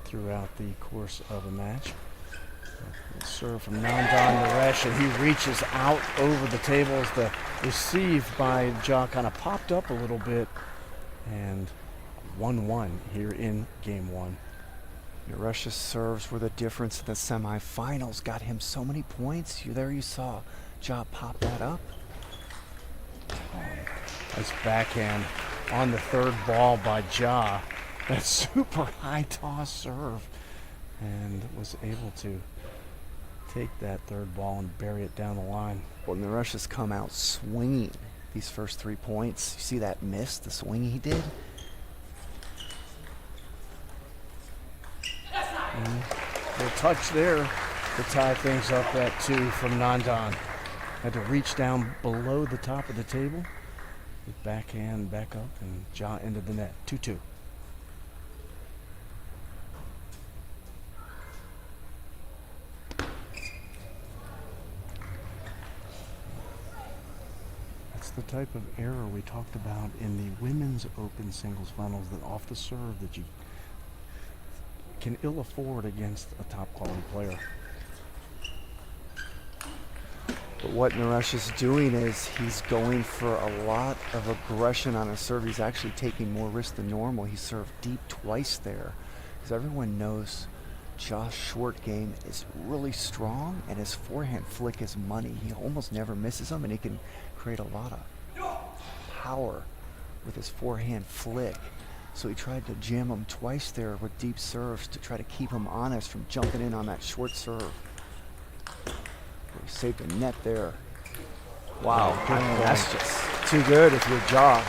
throughout the course of a match. Serve from Nandan Naresh, and he reaches out over the table as the receive by kind of popped up a little bit, and 1-1 here in game 1. Naresh's serves were the difference in the semifinals. Got him so many points. You saw pop that up. Nice backhand on the third ball by That super high toss serve, and was able to take that third ball and bury it down the line. Well, Naresh has come out swinging these first 3 points. You see that miss, the swing he did? The touch there to tie things up at 2 from Nandan. Had to reach down below the top of the table. With backhand back up and Ja into the net. 2-2. That's the type of error we talked about in the women's open singles finals, that off the serve that you can ill afford against a top quality player. But what Naresh is doing is he's going for a lot of aggression on his serve. He's actually taking more risk than normal. He served deep twice there, because everyone knows Ja's short game is really strong, and his forehand flick is money. He almost never misses them, and he can create a lot of power with his forehand flick. So he tried to jam him twice there with deep serves to try to keep him honest from jumping in on that short serve. He saved the net there. Wow, that's just too good if you're Ja.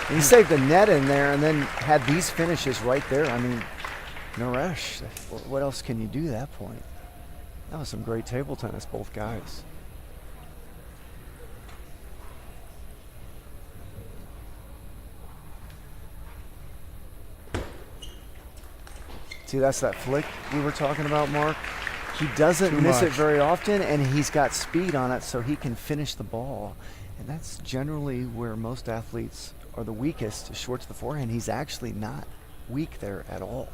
He saved the net in there and then had these finishes right there. I mean, Naresh, what else can you do at that point? That was some great table tennis, both guys. See, that's that flick we were talking about, Mark. He doesn't miss it very often, and he's got speed on it so he can finish the ball. And that's generally where most athletes are the weakest, is short to the forehand. He's actually not weak there at all.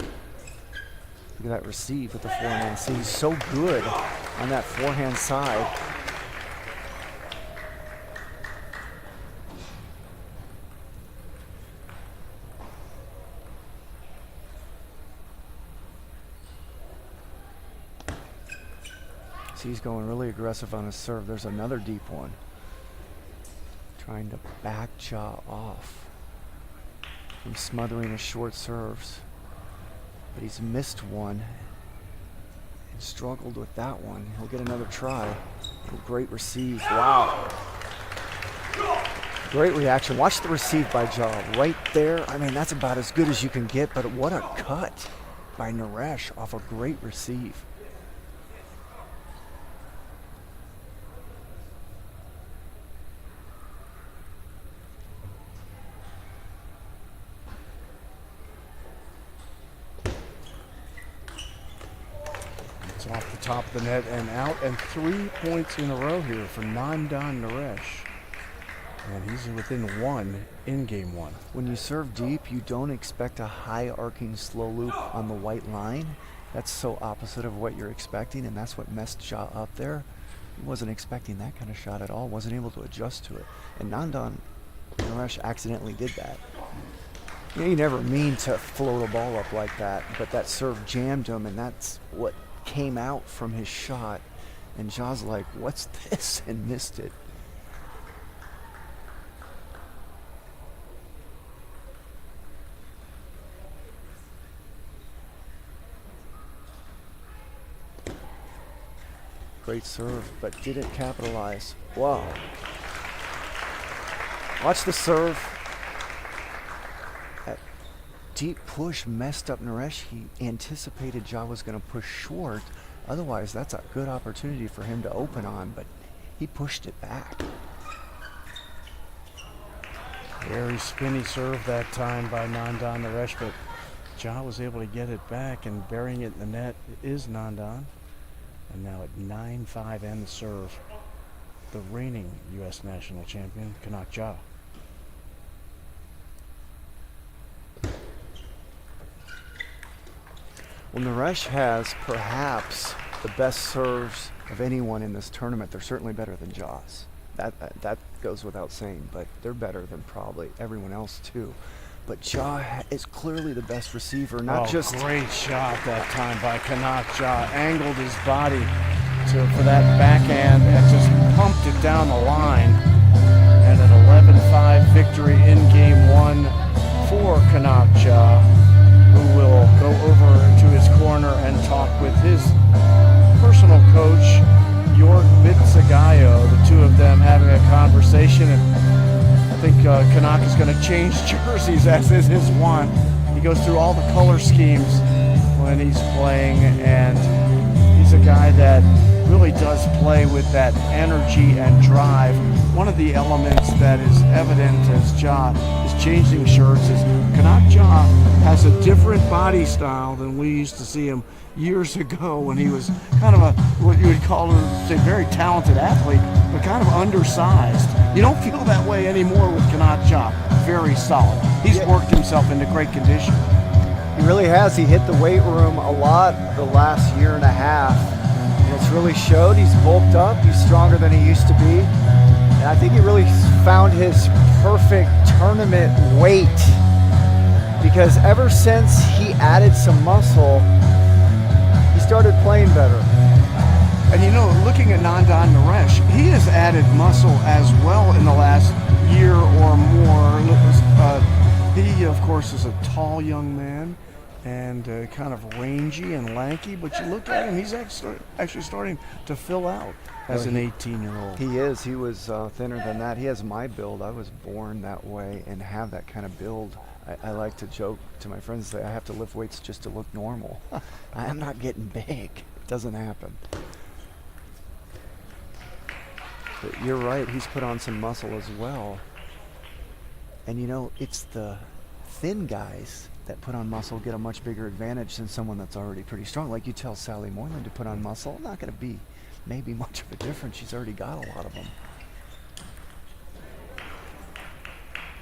Look at that receive with the forehand. See, he's so good on that forehand side. He's going really aggressive on his serve. There's another deep one. Trying to back Ja off from smothering his short serves. But he's missed one and struggled with that one. He'll get another try. A great receive. Wow. Great reaction. Watch the receive by Ja right there. I mean, that's about as good as you can get, but what a cut by Naresh off a great receive. Off the top of the net and out, and 3 points in a row here for Nandan Naresh. And he's within 1 in game 1. When you serve deep, you don't expect a high arcing slow loop on the white line. That's so opposite of what you're expecting, and that's what messed Ja up there. He wasn't expecting that kind of shot at all, wasn't able to adjust to it. And Nandan Naresh accidentally did that. You know, you never mean to float a ball up like that, but that serve jammed him, and that's what came out from his shot, and Ja's like, what's this? And missed it. Great serve, but didn't capitalize. Wow. Watch the serve. Deep push messed up Naresh. He anticipated Ja was going to push short. Otherwise, that's a good opportunity for him to open on, but he pushed it back. Very spinny serve that time by Nandan Naresh, but Ja was able to get it back, and burying it in the net is Nandan. And now at 9-5 and the serve, the reigning U.S. national champion, Kanak Ja. Well, Naresh has perhaps the best serves of anyone in this tournament. They're certainly better than Ja's. That goes without saying, but they're better than probably everyone else too. But Ja is clearly the best receiver, not just... Great shot that time by Kanak. Ja angled his body for that backhand and just pumped it down the line. And an 11-5 victory in game 1 for Kanak Ja, who will go over to his corner and talk with his personal coach, York Bitsagayo. The two conversation, and I think Kanak is going to change jerseys as is his want. He goes through all the color schemes when he's playing, and he's a guy that really does play with that energy and drive. One of the elements that is evident as Ja is changing shirts is Kanak Ja has a different body style than we used to see him years ago when he was kind of a, what you would call a very talented athlete, but kind of undersized. You don't feel that way anymore with Kanak Ja. Very solid. He's worked himself into great condition. He really has. He hit the weight room a lot the last year and a half. And it's really showed. He's bulked up. He's stronger than he used to be. And I think he really found his perfect tournament weight, because ever since he added some muscle, he started playing better. And you know, looking at Nandan Naresh, he has added muscle as well in the last year or more. He, of course, is a tall young man and kind of rangy and lanky, but you look at him, he's actually starting to fill out as an 18-year-old. He is. He was thinner than that. He has my build. I was born that way and have that kind of build. I like to joke to my friends, say I have to lift weights just to look normal. I'm not getting big. It doesn't happen. But you're right. He's put on some muscle as well. And you know, it's the thin guys that put on muscle get a much bigger advantage than someone that's already pretty strong. Like you tell Sally Moyland to put on muscle, not going to be maybe much of a difference. She's already got a lot of them.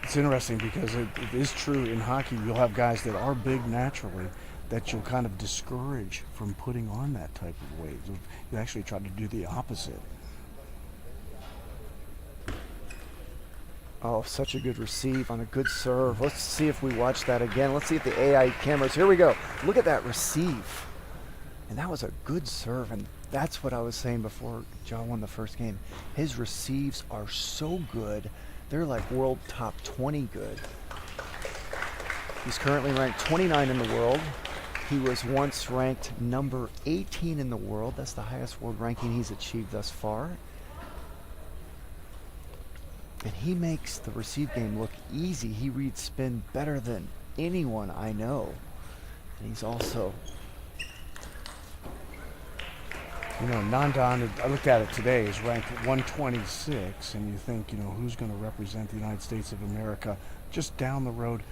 It's interesting because it is true in hockey. You'll have guys that are big naturally that you'll kind of discourage from putting on that type of weight. You actually try to do the opposite. Oh, such a good receive on a good serve. Let's see if we watch that again. Let's see if the AI cameras, here we go. Look at that receive. And that was a good serve, and that's what I was saying before John won the first game. His receives are so good. They're like world top 20 good. He's currently ranked 29 in the world. He was once ranked number 18 in the world. That's the highest world ranking he's achieved thus far. And he makes the receive game look easy. He reads spin better than anyone I know. And he's also... You know, Nandan, I looked at it today, is ranked 126, and you think, you know, who's going to represent the United States of America just down the road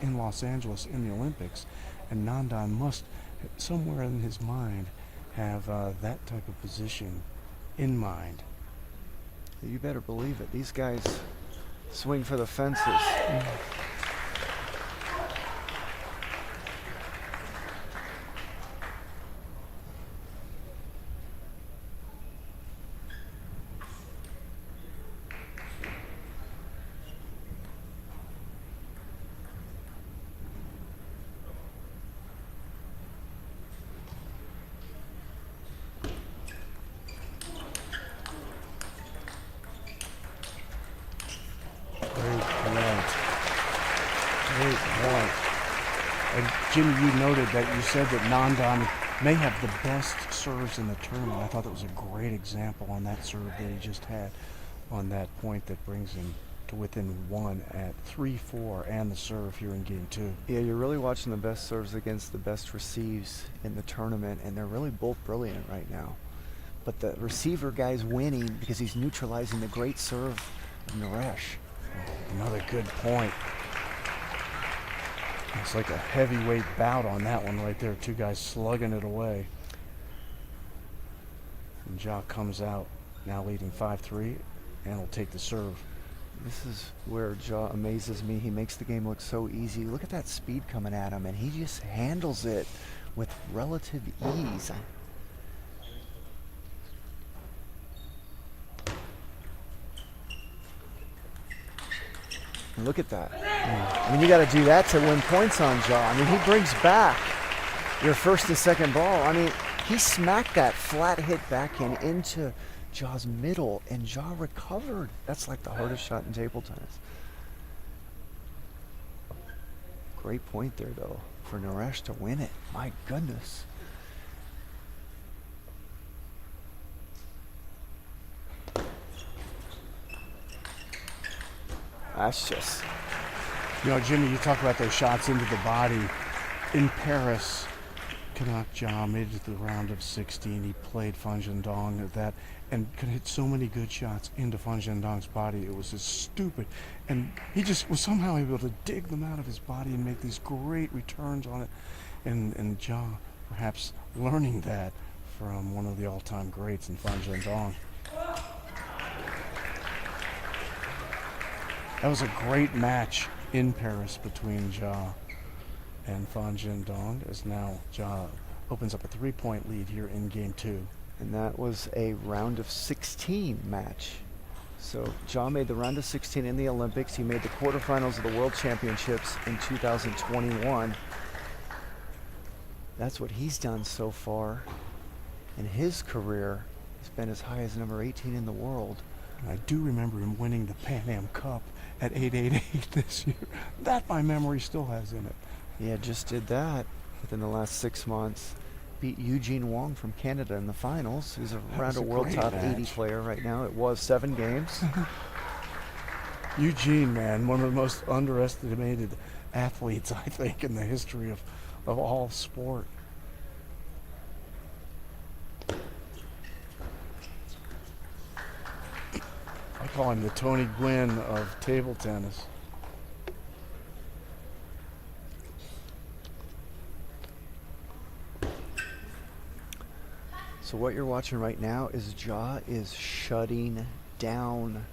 in Los Angeles in the Olympics. And Nandan must, somewhere in his mind, have that type of position in mind. You better believe it. These guys swing for the fences. And Jimmy, you noted that you said that Nandan may have the best serves in the tournament. I thought that was a great example on that serve that he just had on that point that brings him to within one at 3-4 and the serve here in game 2. Yeah, you're really watching the best serves against the best receives in the tournament, and they're really both brilliant right now. But the receiver guy's winning because he's neutralizing the great serve of Naresh. Another good point. It's like a heavyweight bout on that one right there. Two guys slugging it away. And Ja comes out, now leading 5-3, and will take the serve. This is where Ja amazes me. He makes the game look so easy. Look at that speed coming at him, and he just handles it with relative ease. And look at that. I mean, you got to do that to win points on Ja. I mean, he brings back your first and second ball. I mean, he smacked that flat hit backhand into Ja's middle, and Ja recovered. That's like the hardest shot in table tennis. Great point there, though, for Naresh to win it. My goodness. That's just, You know, Jimmy, you talk about those shots into the body. In Paris, Kanak Ja made it to the round of 16. He played Fan Zhendong at that and could hit so many good shots into Fan Zhendong's body. It was just stupid. And he just was somehow able to dig them out of his body and make these great returns on it. And Ja perhaps learning that from one of the all-time greats in Fan Zhendong. That was a great match in Paris between Ja and Fan Zhendong, as now Ja opens up a 3-point lead here in game 2. and that was a round of 16 match. So Ja made the round of 16 in the Olympics. He made the quarterfinals of the World Championships in 2021. That's what he's done so far in his career. He's been as high as number 18 in the world. I do remember him winning the Pan Am Cup at 888 this year. That my memory still has in it. Yeah, just did that within the last 6 months. Beat Eugene Wong from Canada in the finals. He's around a world top 80 player right now. It was 7 games. Eugene, man, one of the most underestimated athletes, I think, in the history of all sport. I call him the Tony Gwynn of table tennis. So what you're watching right now is Ja is shutting down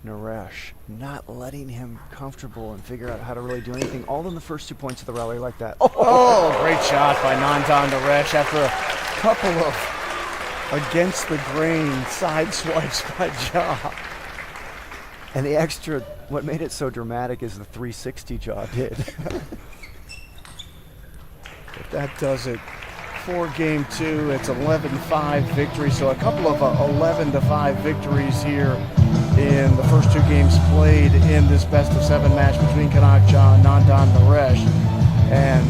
Naresh, not letting him comfortable and figure out how to really do anything. All in the first 2 points of the rally like that. Oh, great shot by Nandan Naresh after a couple of against the grain side swipes by Ja. And the extra, what made it so dramatic is the 360 Ja did. If that does it for game 2, it's 11-5 victory. So a couple of 11-5 victories here in the first 2 games played in this best of 7 match between Kanak Ja and Nandan Naresh. And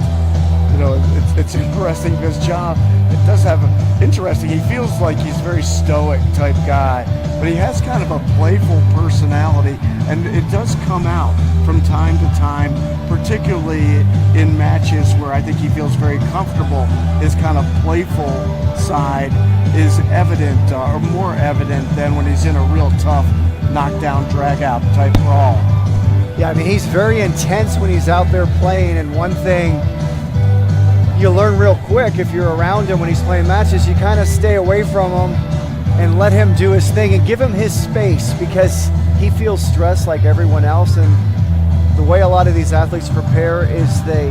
you know, it's interesting because Ja, it does have interesting. He feels like he's a very stoic type guy, but he has kind of a playful personality, and it does come out from time to time, particularly in matches where I think he feels very comfortable. His kind of playful side is evident, or more evident than when he's in a real tough knockdown, drag-out type brawl. Yeah, I mean, he's very intense when he's out there playing, and one thing you learn real quick if you're around him when he's playing matches, you kind of stay away from him and let him do his thing and give him his space, because he feels stressed like everyone else. And the way a lot of these athletes prepare is they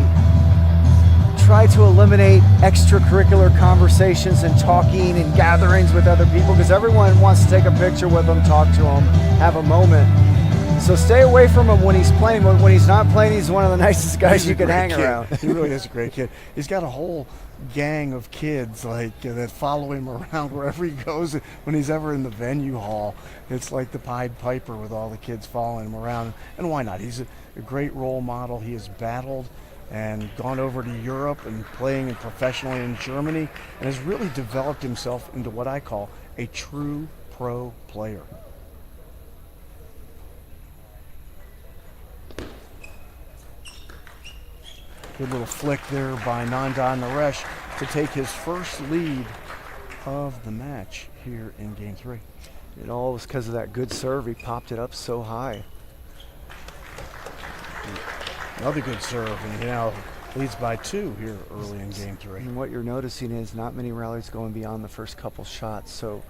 try to eliminate extracurricular conversations and talking and gatherings with other people, because everyone wants to take a picture with him, talk to him, have a moment. So stay away from him when he's playing. When he's not playing, he's one of the nicest guys you can hang around. He really is a great kid. He's got a whole gang of kids that follow him around wherever he goes. When he's ever in the venue hall, it's like the Pied Piper with all the kids following him around. And why not? He's a great role model. He has battled and gone over to Europe and playing professionally in Germany, and has really developed himself into what I call a true pro player. Good little flick there by Nandan Naresh to take his first lead of the match here in game 3. It all was because of that good serve. He popped it up so high. Another good serve, and now leads by 2 here early in game 3. And what you're noticing is not many rallies going beyond the first couple shots, so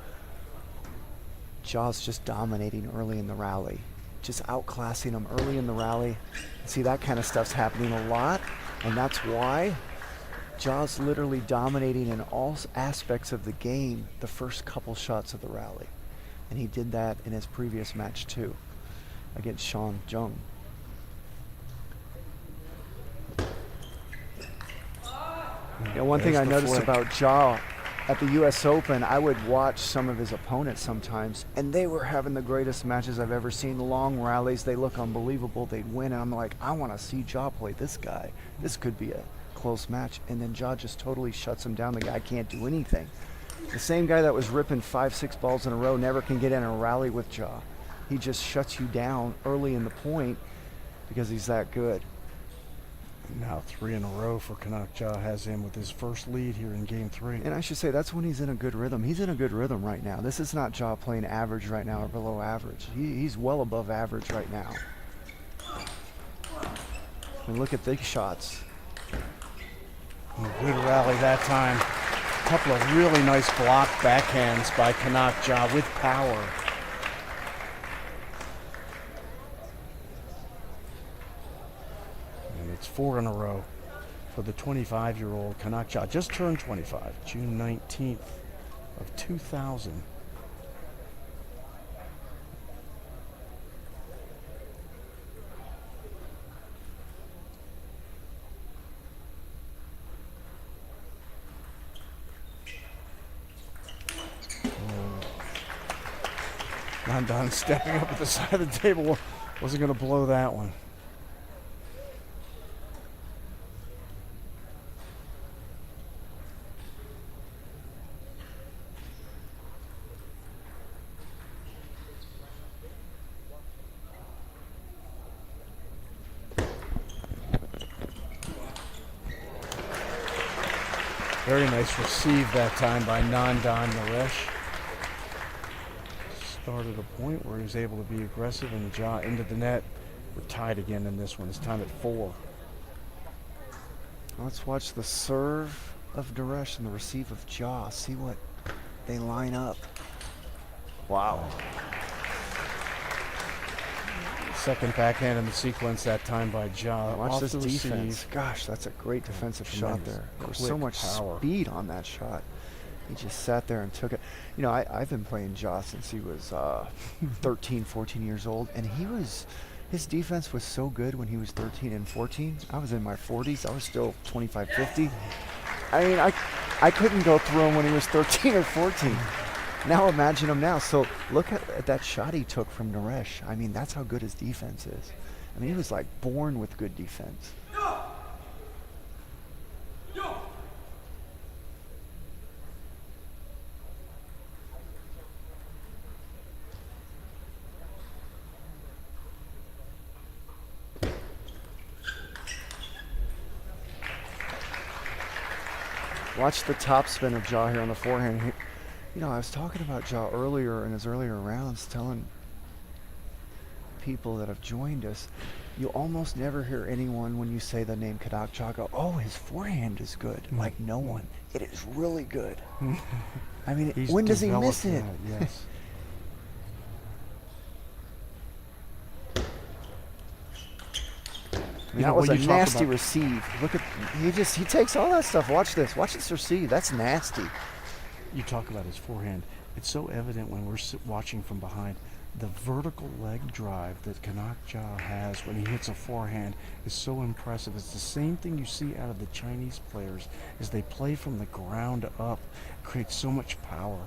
Ja's just dominating early in the rally, just outclassing him early in the rally. See, that kind of stuff's happening a lot, and that's why Ja's literally dominating in all aspects of the game the first couple shots of the rally. And he did that in his previous match too, against Sean Jung. You know, one thing I noticed about Ja at the US Open, I would watch some of his opponents sometimes, and they were having the greatest matches I've ever seen. Long rallies, they look unbelievable, they'd win, and I'm like, I want to see Ja play this guy. This could be a close match. And then Ja just totally shuts him down. The guy can't do anything. The same guy that was ripping 5-6 balls in a row never can get in a rally with Ja. He just shuts you down early in the point because he's that good. Now 3 in a row for Kanak. Ja has him with his first lead here in game 3. And I should say that's when he's in a good rhythm. He's in a good rhythm right now. This is not Ja playing average right now or below average. He's well above average right now. And look at these shots. Good rally that time. A couple of really nice blocked backhands by Kanak Ja with power. And it's 4 in a row for the 25-year-old Kanak Ja. Just turned 25, June 19th of 2000. Nandan stepping up at the side of the table. Wasn't going to blow that one. Very nice receive that time by Nandan Naresh. Started a point where he was able to be aggressive and Ja into the net. We're tied again in this one. It's time at 4. Let's watch the serve of Naresh and the receive of Ja. See what they line up. Wow. Second backhand in the sequence that time by Ja. Watch Off this the defense. receive. Gosh, that's a great defensive shot Tremendous. there. There was Quick so much power. speed on that shot. He just sat there and took it. You know, I've been playing Ja since he was 13, 14 years old, and his defense was so good when he was 13 and 14. I was in my 40s. I was still 25, 50. I mean, I couldn't go through him when he was 13 or 14. Now imagine him now. So look at that shot he took from Naresh. I mean, that's how good his defense is. I mean, he was like born with good defense. Watch the top spin of Ja here on the forehand. You know, I was talking about Ja earlier in his earlier rounds, telling people that have joined us, you almost never hear anyone when you say the name Kanak Ja go, oh, his forehand is good. Like no one. It is really good. I mean, He's when does he miss developed it? that, yes. I mean, that was a nasty receive. Look at he takes all that stuff. Watch this. Watch this receive. That's nasty. You talk about his forehand. It's so evident when we're watching from behind. The vertical leg drive that Kanak Ja has when he hits a forehand is so impressive. It's the same thing you see out of the Chinese players as they play from the ground up. It creates so much power.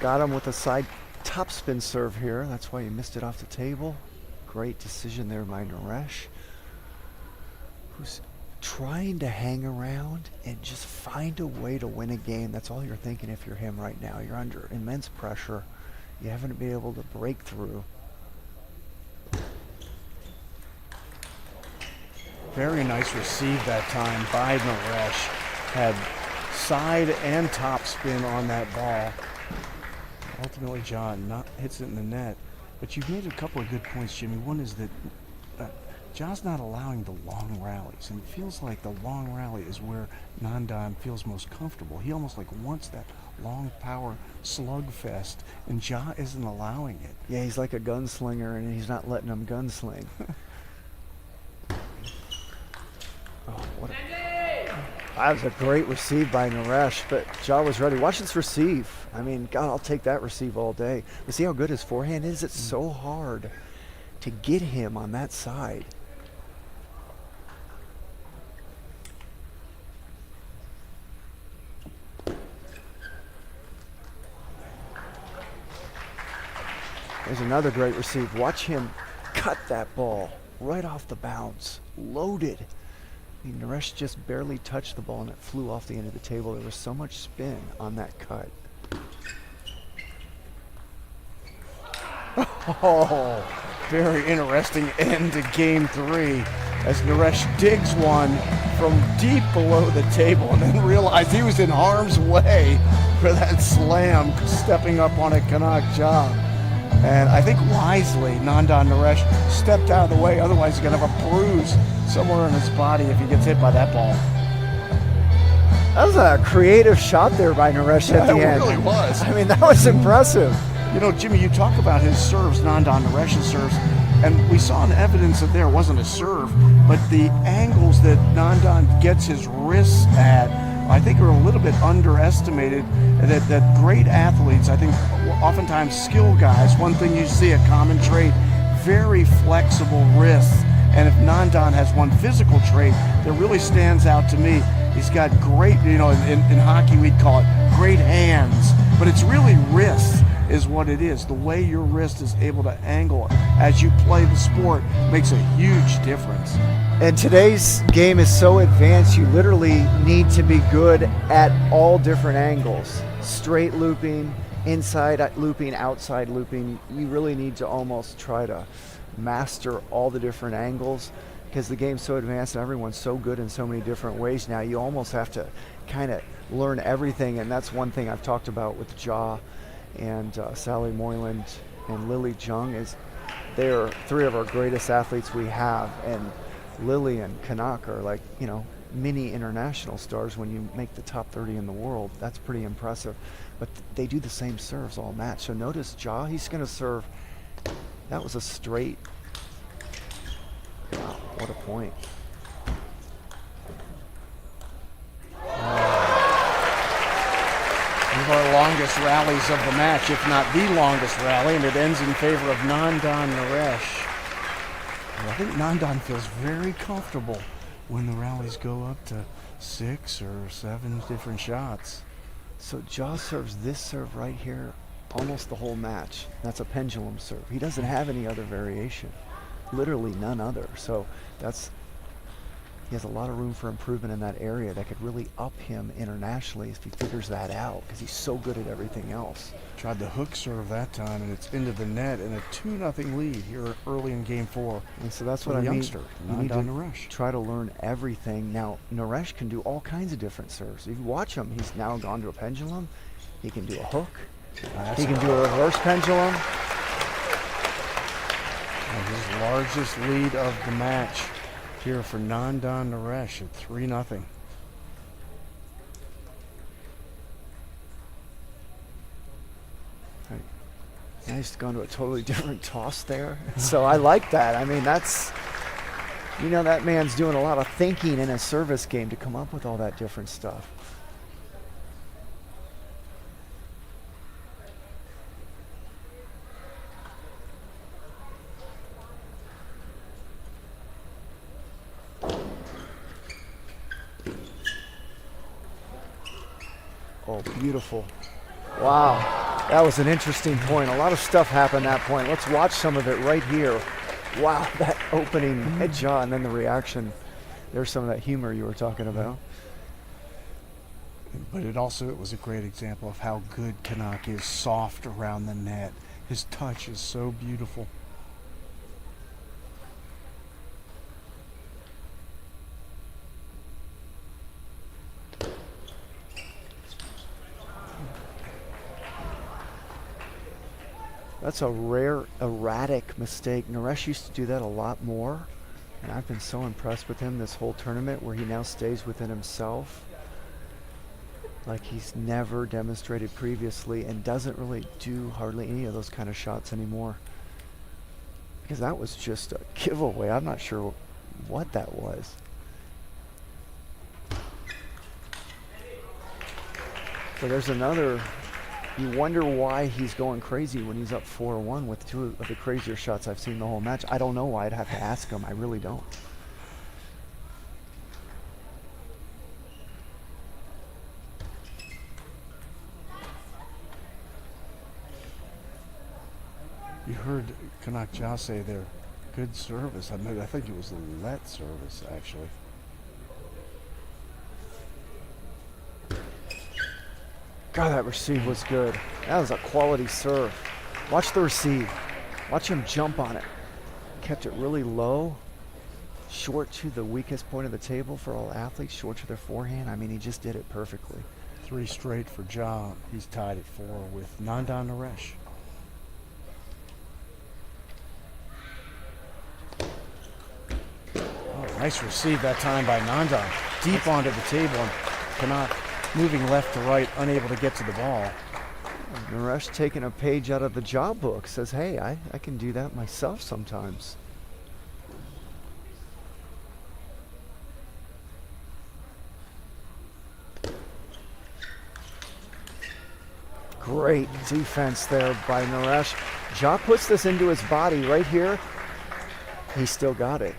Got him with a side topspin serve here. That's why he missed it off the table. Great decision there by Naresh, who's trying to hang around and just find a way to win a game. That's all you're thinking if you're him right now. You're under immense pressure. You haven't been able to break through. Very nice receive that time by Naresh. Had side and top spin on that ball. Ultimately, Ja hits it in the net. But you've made a couple of good points, Jimmy. One is that Ja's not allowing the long rallies, and it feels like the long rally is where Nandan feels most comfortable. He almost like wants that long power slugfest, and Ja isn't allowing it. Yeah, he's like a gunslinger, and he's not letting him gunsling. Oh, what a... That was a great receive by Naresh, but Ja was ready. Watch this receive. I mean, God, I'll take that receive all day. But see how good his forehand is? It's so hard to get him on that side. There's another great receive. Watch him cut that ball right off the bounce. Loaded. I mean, Naresh just barely touched the ball and it flew off the end of the table. There was so much spin on that cut. Oh, very interesting end to game 3 as Naresh digs one from deep below the table and then realized he was in harm's way for that slam, stepping up on a Kanak job. And I think wisely, Nandan Naresh stepped out of the way. Otherwise, he's going to have a bruise somewhere in his body if he gets hit by that ball. That was a creative shot there by Naresh at the end. It really was. I mean, that was impressive. You know, Jimmy, you talk about his serves, Nandan Naresh's serves, and we saw an evidence that there wasn't a serve, but the angles that Nandan gets his wrists at, I think are a little bit underestimated. That great athletes, I think oftentimes skill guys, one thing you see, a common trait, very flexible wrists. And if Nandan has one physical trait that really stands out to me, he's got great, you know, in hockey we'd call it great hands, but it's really wrists is what it is. The way your wrist is able to angle as you play the sport makes a huge difference. And today's game is so advanced, you literally need to be good at all different angles. Straight looping, inside looping, outside looping. You really need to almost try to master all the different angles because the game's so advanced and everyone's so good in so many different ways now. You almost have to kind of learn everything, and that's one thing I've talked about with Ja and Sally Moyland and Lily Jung is they're 3 of our greatest athletes we have, and Lily and Kanak are like, you know, mini international stars when you make the top 30 in the world. That's pretty impressive. But they do the same serves all match. So notice Ja, he's going to serve. That was a straight. Wow, what a point. One of our longest rallies of the match, if not the longest rally, and it ends in favor of Nandan Naresh. I think Nandan feels very comfortable when the rallies go up to 6 or 7 different shots. So Ja serves this serve right here almost the whole match. That's a pendulum serve. He doesn't have any other variation. Literally none other. So he has a lot of room for improvement in that area that could really up him internationally if he figures that out because he's so good at everything else. Tried the hook serve that time, and it's into the net in a 2-0 lead here early in game 4. And so that's what the I mean. youngster, You need to Naresh. try to learn everything. Now, Naresh can do all kinds of different serves. If you watch him, he's now gone to a pendulum. He can do a hook. He can do a reverse pendulum. And his largest lead of the match here for Nandan Naresh at 3-0. Nice, gone to a totally different toss there. So I like that. I mean, that's, you know, that man's doing a lot of thinking in a service game to come up with all that different stuff. Oh, beautiful. Wow. That was an interesting point. A lot of stuff happened at that point. Let's watch some of it right here. Wow, that opening head jaw and then the reaction. There's some of that humor you were talking about. But it was a great example of how good Kanak is, soft around the net. His touch is so beautiful. That's a rare, erratic mistake. Naresh used to do that a lot more, and I've been so impressed with him this whole tournament where he now stays within himself like he's never demonstrated previously and doesn't really do hardly any of those kind of shots anymore. Because that was just a giveaway. I'm not sure what that was. So there's another. You wonder why he's going crazy when he's up 4-1 with two of the crazier shots I've seen the whole match. I don't know why. I'd have to ask him. I really don't. You heard Kanak say there, good service. I think it was the let service, actually. God, that receive was good. That was a quality serve. Watch the receive. Watch him jump on it. Kept it really low. Short to the weakest point of the table for all athletes. Short to their forehand. I mean, he just did it perfectly. 3 straight for Ja. He's tied at 4 with Nandan Naresh. Oh, nice receive that time by Nandan. Deep onto the table, and Kanak moving left to right, unable to get to the ball. Naresh taking a page out of the job book. Says, hey, I can do that myself sometimes. Great defense there by Naresh. Ja puts this into his body right here. He still got it.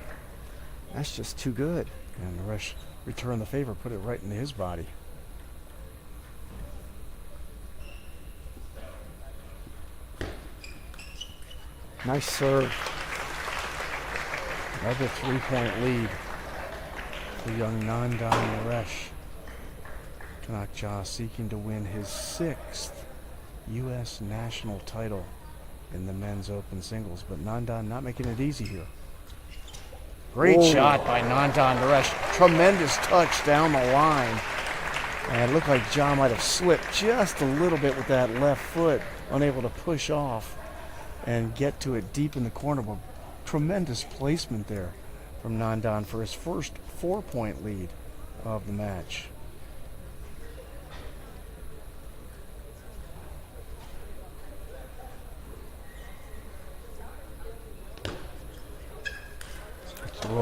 That's just too good. And Naresh returned the favor, put it right into his body. Nice serve. Another 3-point lead for young Nandan Naresh. Kanak Ja seeking to win his 6th U.S. national title in the men's open singles, but Nandan not making it easy here. Great shot by Nandan Naresh. Tremendous touch down the line. And it looked like Ja might have slipped just a little bit with that left foot, unable to push off and get to it deep in the corner. But tremendous placement there from Nandan for his first 4-point lead of the match. Whoa.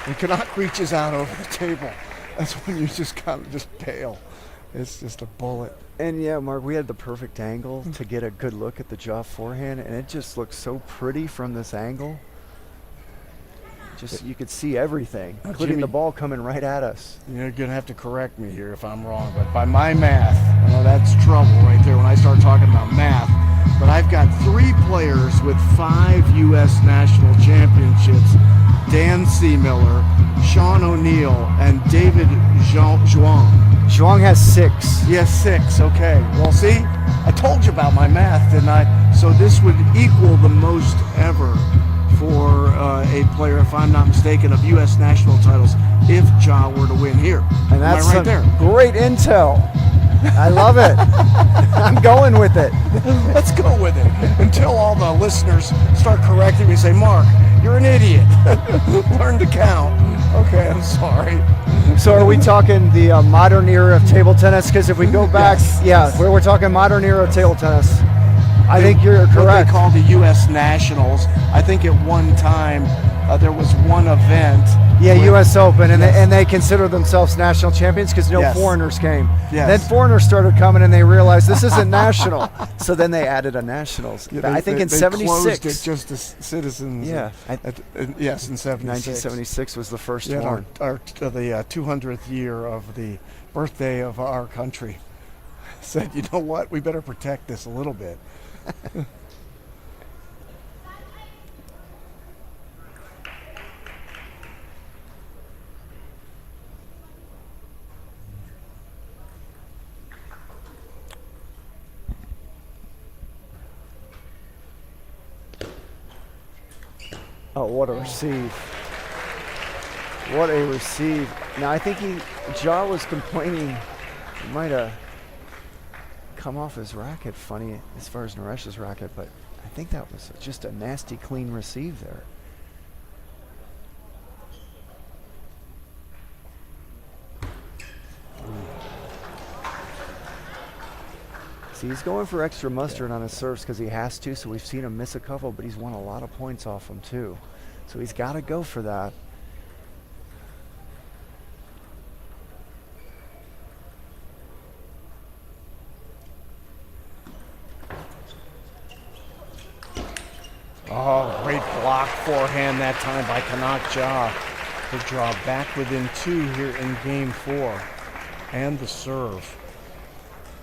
When Kanak reaches out over the table, that's when you just kind of just bail. It's just a bullet. And yeah, Mark, we had the perfect angle to get a good look at the Ja forehand, and it just looks so pretty from this angle. Just you could see everything, including Jimmy, the ball coming right at us. You're going to have to correct me here if I'm wrong, but by my math, I know that's trouble right there when I start talking about math, but I've got 3 players with 5 U.S. national championships: Dan C. Miller, Sean O'Neill, and David Zhuang. Zhuang has 6. Yes, 6. Okay. Well, see, I told you about my math, didn't I? So this would equal the most ever for a player, if I'm not mistaken, of U.S. national titles if Ja were to win here. And that's Am I right there? Great intel. I love it. I'm going with it. Let's go with it until all the listeners start correcting me and say, Mark, you're an idiot. Learn to count. Okay, I'm sorry. So are we talking the modern era of table tennis? Because if we go back, yes. we're talking modern era of table tennis. I think you're What correct. they call the U.S. Nationals. I think at one time there was one event. Yeah, with- U.S. Open, and they consider themselves national champions because no Yes. foreigners came. Yes. Then foreigners started coming, and they realized this isn't national. So then they added a nationals. Yeah, I think in they '76. closed it just to citizens. Yeah. Yes, in 76. 1976 was the first Yeah, one. the 200th year of the birthday of our country. Said, you know what? We better protect this a little bit. Oh, what a receive. What a receive. Now, I think Ja was complaining he might have come off his racket funny as far as Naresh's racket, but I think that was just a nasty, clean receive there. See, he's going for extra mustard on his serves because he has to, so we've seen him miss a couple, but he's won a lot of points off them too. So he's got to go for that. great block forehand that time by Kanak Ja to draw back within 2 here in game 4. And the serve.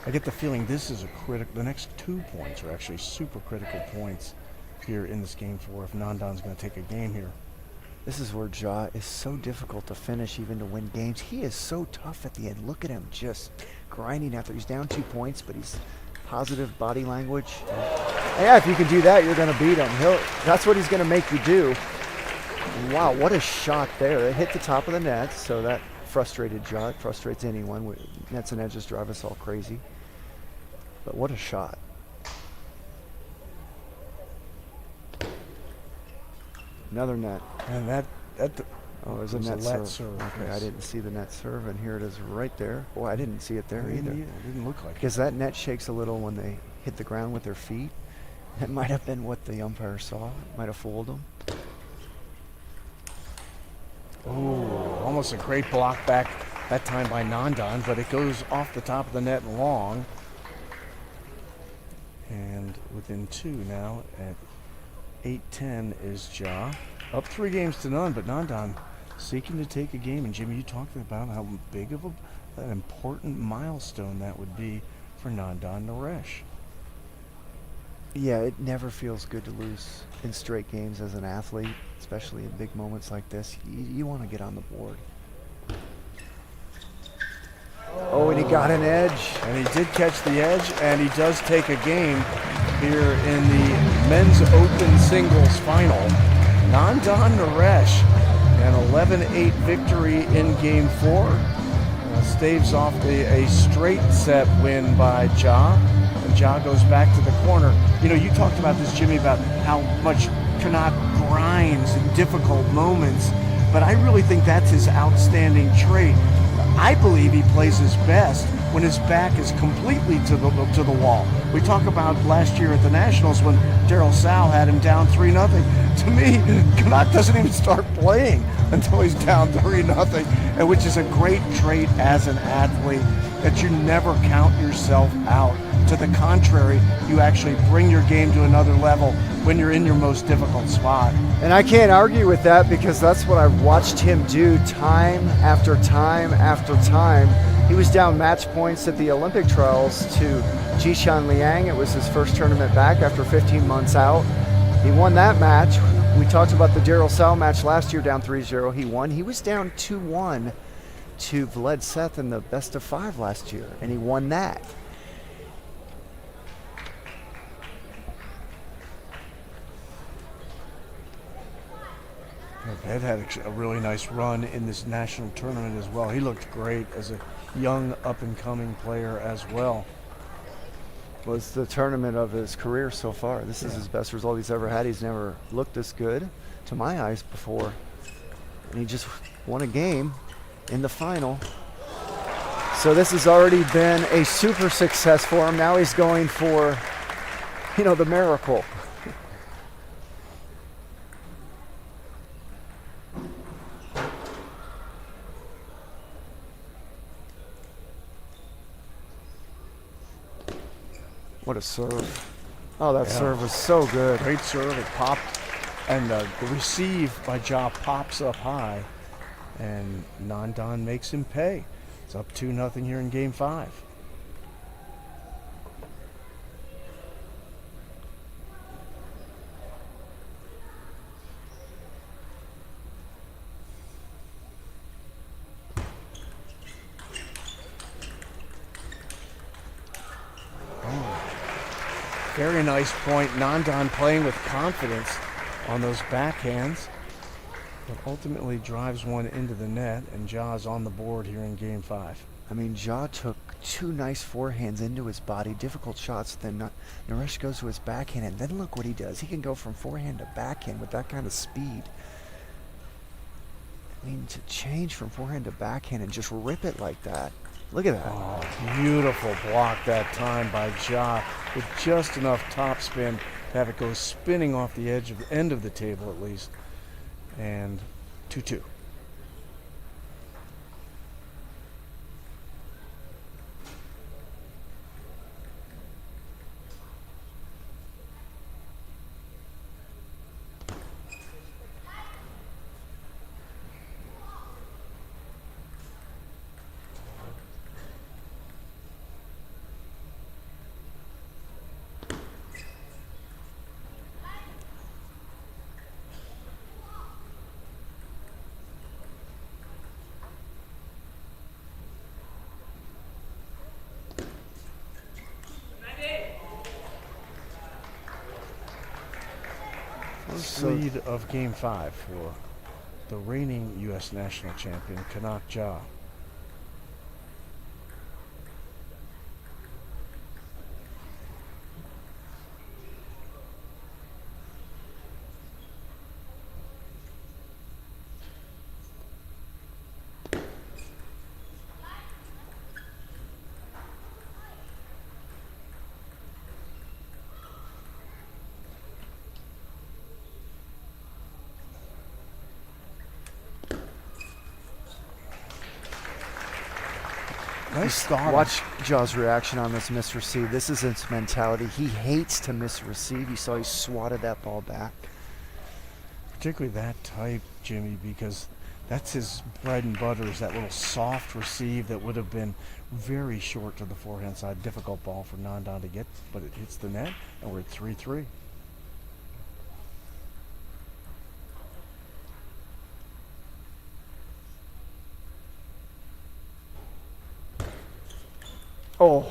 I get the feeling this is a critical, the next 2 points are actually super critical points here in this game 4 if Nandan's going to take a game here. This is where Ja is so difficult to finish, even to win games. He is so tough at the end. Look at him just grinding after he's down 2 points, but he's positive body language. Yeah, if you can do that, you're going to beat him. That's what he's going to make you do. Wow, what a shot there. It hit the top of the net, so that frustrated Ja. It frustrates anyone. Nets and edges drive us all crazy. But what a shot. Another net. And that Oh, there's a was net let serve. Okay, yes. I didn't see the net serve, and here it is right there. Boy, I didn't see it there either. It didn't look like it. Because that net shakes a little when they hit the ground with their feet. That might have been what the umpire saw. Might have fooled them. Oh, almost a great block back that time by Nandan, but it goes off the top of the net long. And within 2 now at 8-10 is Ja. Up 3 games to none, but Nandan seeking to take a game. And Jimmy, you talked about how big of an important milestone that would be for Nandan Naresh. Yeah, it never feels good to lose in straight games as an athlete, especially in big moments like this. You want to get on the board. Oh, and he got an edge. And he did catch the edge, and he does take a game here in the men's open singles final. Nandan Naresh, an 11-8 victory in game 4. Staves off a straight set win by Ja. And Ja goes back to the corner. You know, you talked about this, Jimmy, about how much Kanak grinds in difficult moments, but I really think that's his outstanding trait. I believe he plays his best when his back is completely to the wall. We talk about last year at the Nationals when Darryl Sal had him down 3-0. To me, Kanak doesn't even start playing until he's down 3-0, and which is a great trait as an athlete, that you never count yourself out. To the contrary, you actually bring your game to another level when you're in your most difficult spot. And I can't argue with that, because that's what I've watched him do time after time after time. He was down match points at the Olympic trials to Jishan Liang. It was his first tournament back after 15 months out. He won that match. We talked about the Darryl Sal match last year, down 3-0. He won. He was down 2-1 to Vlad Seth in the best of 5 last year, and he won that. Ed had a really nice run in this national tournament as well. He looked great as a young up-and-coming player as well. Was the tournament of his career so far. This is his best result he's ever had. He's never looked this good, to my eyes, before. And he just won a game in the final. So this has already been a super success for him. Now he's going for, the miracle. What a serve. Oh, that serve was so good. Great serve. It popped, and the receive by Ja pops up high, and Nandan makes him pay. It's up 2-0 here in game 5. Very nice point. Nandan playing with confidence on those backhands, but ultimately drives one into the net, and Ja's on the board here in game 5. I mean, Ja took 2 nice forehands into his body, difficult shots, then Naresh goes to his backhand, and then look what he does. He can go from forehand to backhand with that kind of speed. I mean, to change from forehand to backhand and just rip it like that. Look at that. Oh, beautiful block that time by Ja, with just enough topspin to have it go spinning off the end of the table at least. And 2-2. First lead of Game 5 for the reigning U.S. National Champion, Kanak Ja. Nice start. Watch Ja's reaction on this miss receive. This is his mentality. He hates to miss receive. You saw he swatted that ball back. Particularly that type, Jimmy, because that's his bread and butter, is that little soft receive that would have been very short to the forehand side. Difficult ball for Nandan to get, but it hits the net, and we're at 3-3. Oh.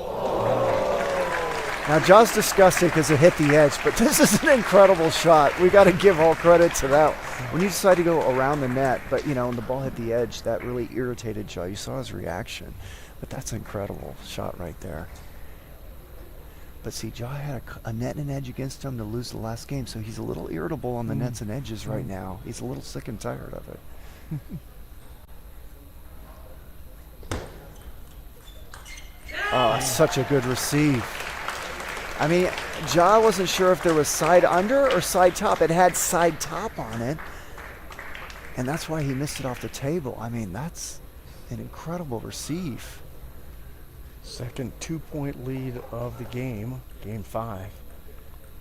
Now, Ja's disgusted because it hit the edge, but this is an incredible shot. We got to give all credit to that. When you decide to go around the net, but, you know, and the ball hit the edge, that really irritated Ja. You saw his reaction. But that's an incredible shot right there. But see, Ja had a net and an edge against him to lose the last game, so he's a little irritable on the nets and edges right now. He's a little sick and tired of it. Oh, such a good receive. I mean, Ja wasn't sure if there was side under or side top. It had side top on it, and that's why he missed it off the table. I mean, that's an incredible receive. Second 2-point lead of the game, Game 5.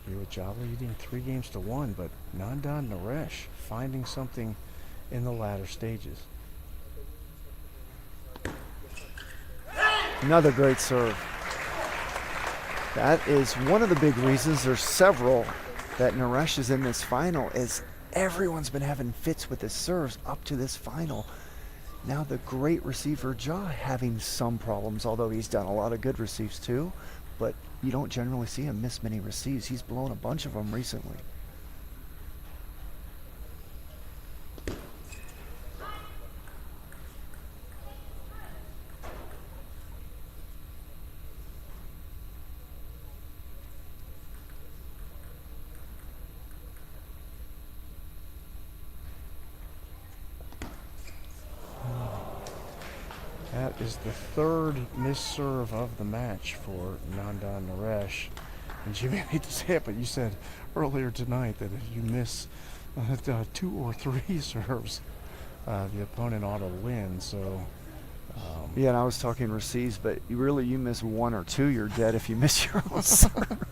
Here with Ja leading 3-1, but Nandan Naresh finding something in the latter stages. Another great serve. That is one of the big reasons, there's several, that Naresh is in this final, is everyone's been having fits with his serves up to this final. Now the great receiver Ja having some problems, although he's done a lot of good receives too, but you don't generally see him miss many receives. He's blown a bunch of them recently. That is the third missed serve of the match for Nandan Naresh. And Jimmy, I hate to say it, but you said earlier tonight that if you miss 2 or 3 serves, the opponent ought to win. So, yeah, and I was talking receives, but you miss 1 or 2, you're dead if you miss your own serve.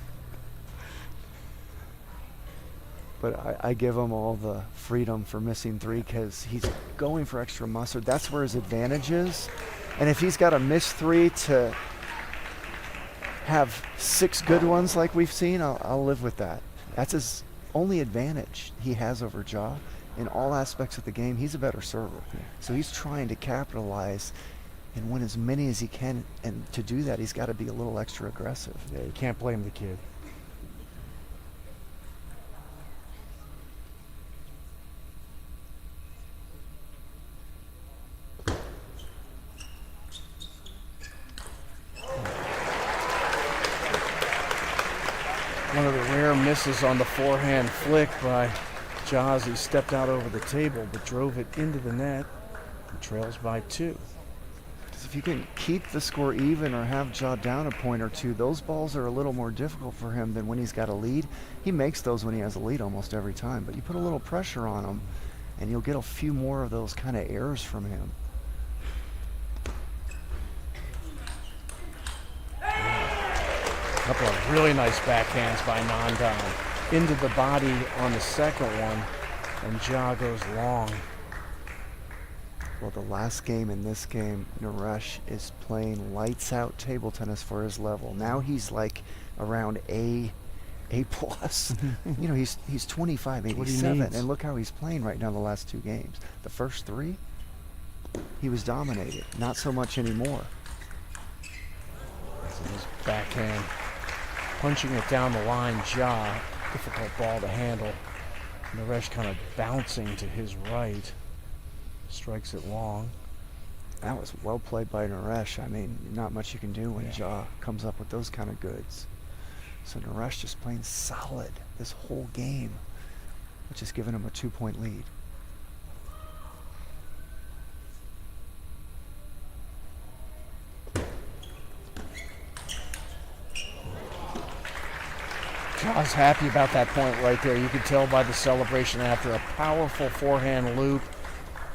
But I give him all the freedom for missing 3 because he's going for extra mustard. That's where his advantage is. And if he's got to miss 3 to have 6 good ones like we've seen, I'll live with that. That's his only advantage he has over Ja. In all aspects of the game, he's a better server. So he's trying to capitalize and win as many as he can. And to do that, he's got to be a little extra aggressive. yeah, you can't blame the kid. One of the rare misses on the forehand flick by Ja as he stepped out over the table, but drove it into the net and trails by 2. Because if you can keep the score even or have Ja down a point or 2, those balls are a little more difficult for him than when he's got a lead. He makes those when he has a lead almost every time, but you put a little pressure on him and you'll get a few more of those kind of errors from him. A couple of really nice backhands by Nandan into the body on the second one, and Ja goes long. Well, the last game in this game, Naresh is playing lights out table tennis for his level. Now he's like around A plus. You know, he's 25, 87, and look how he's playing right now the last 2 games. The first 3, he was dominated. Not so much anymore. So his backhand punching it down the line, Ja. Difficult ball to handle. Naresh kind of bouncing to his right. Strikes it long. That was well played by Naresh. I mean, not much you can do when Ja comes up with those kind of goods. So Naresh just playing solid this whole game, which has given him a 2-point lead. Ja's happy about that point right there. You could tell by the celebration after a powerful forehand loop.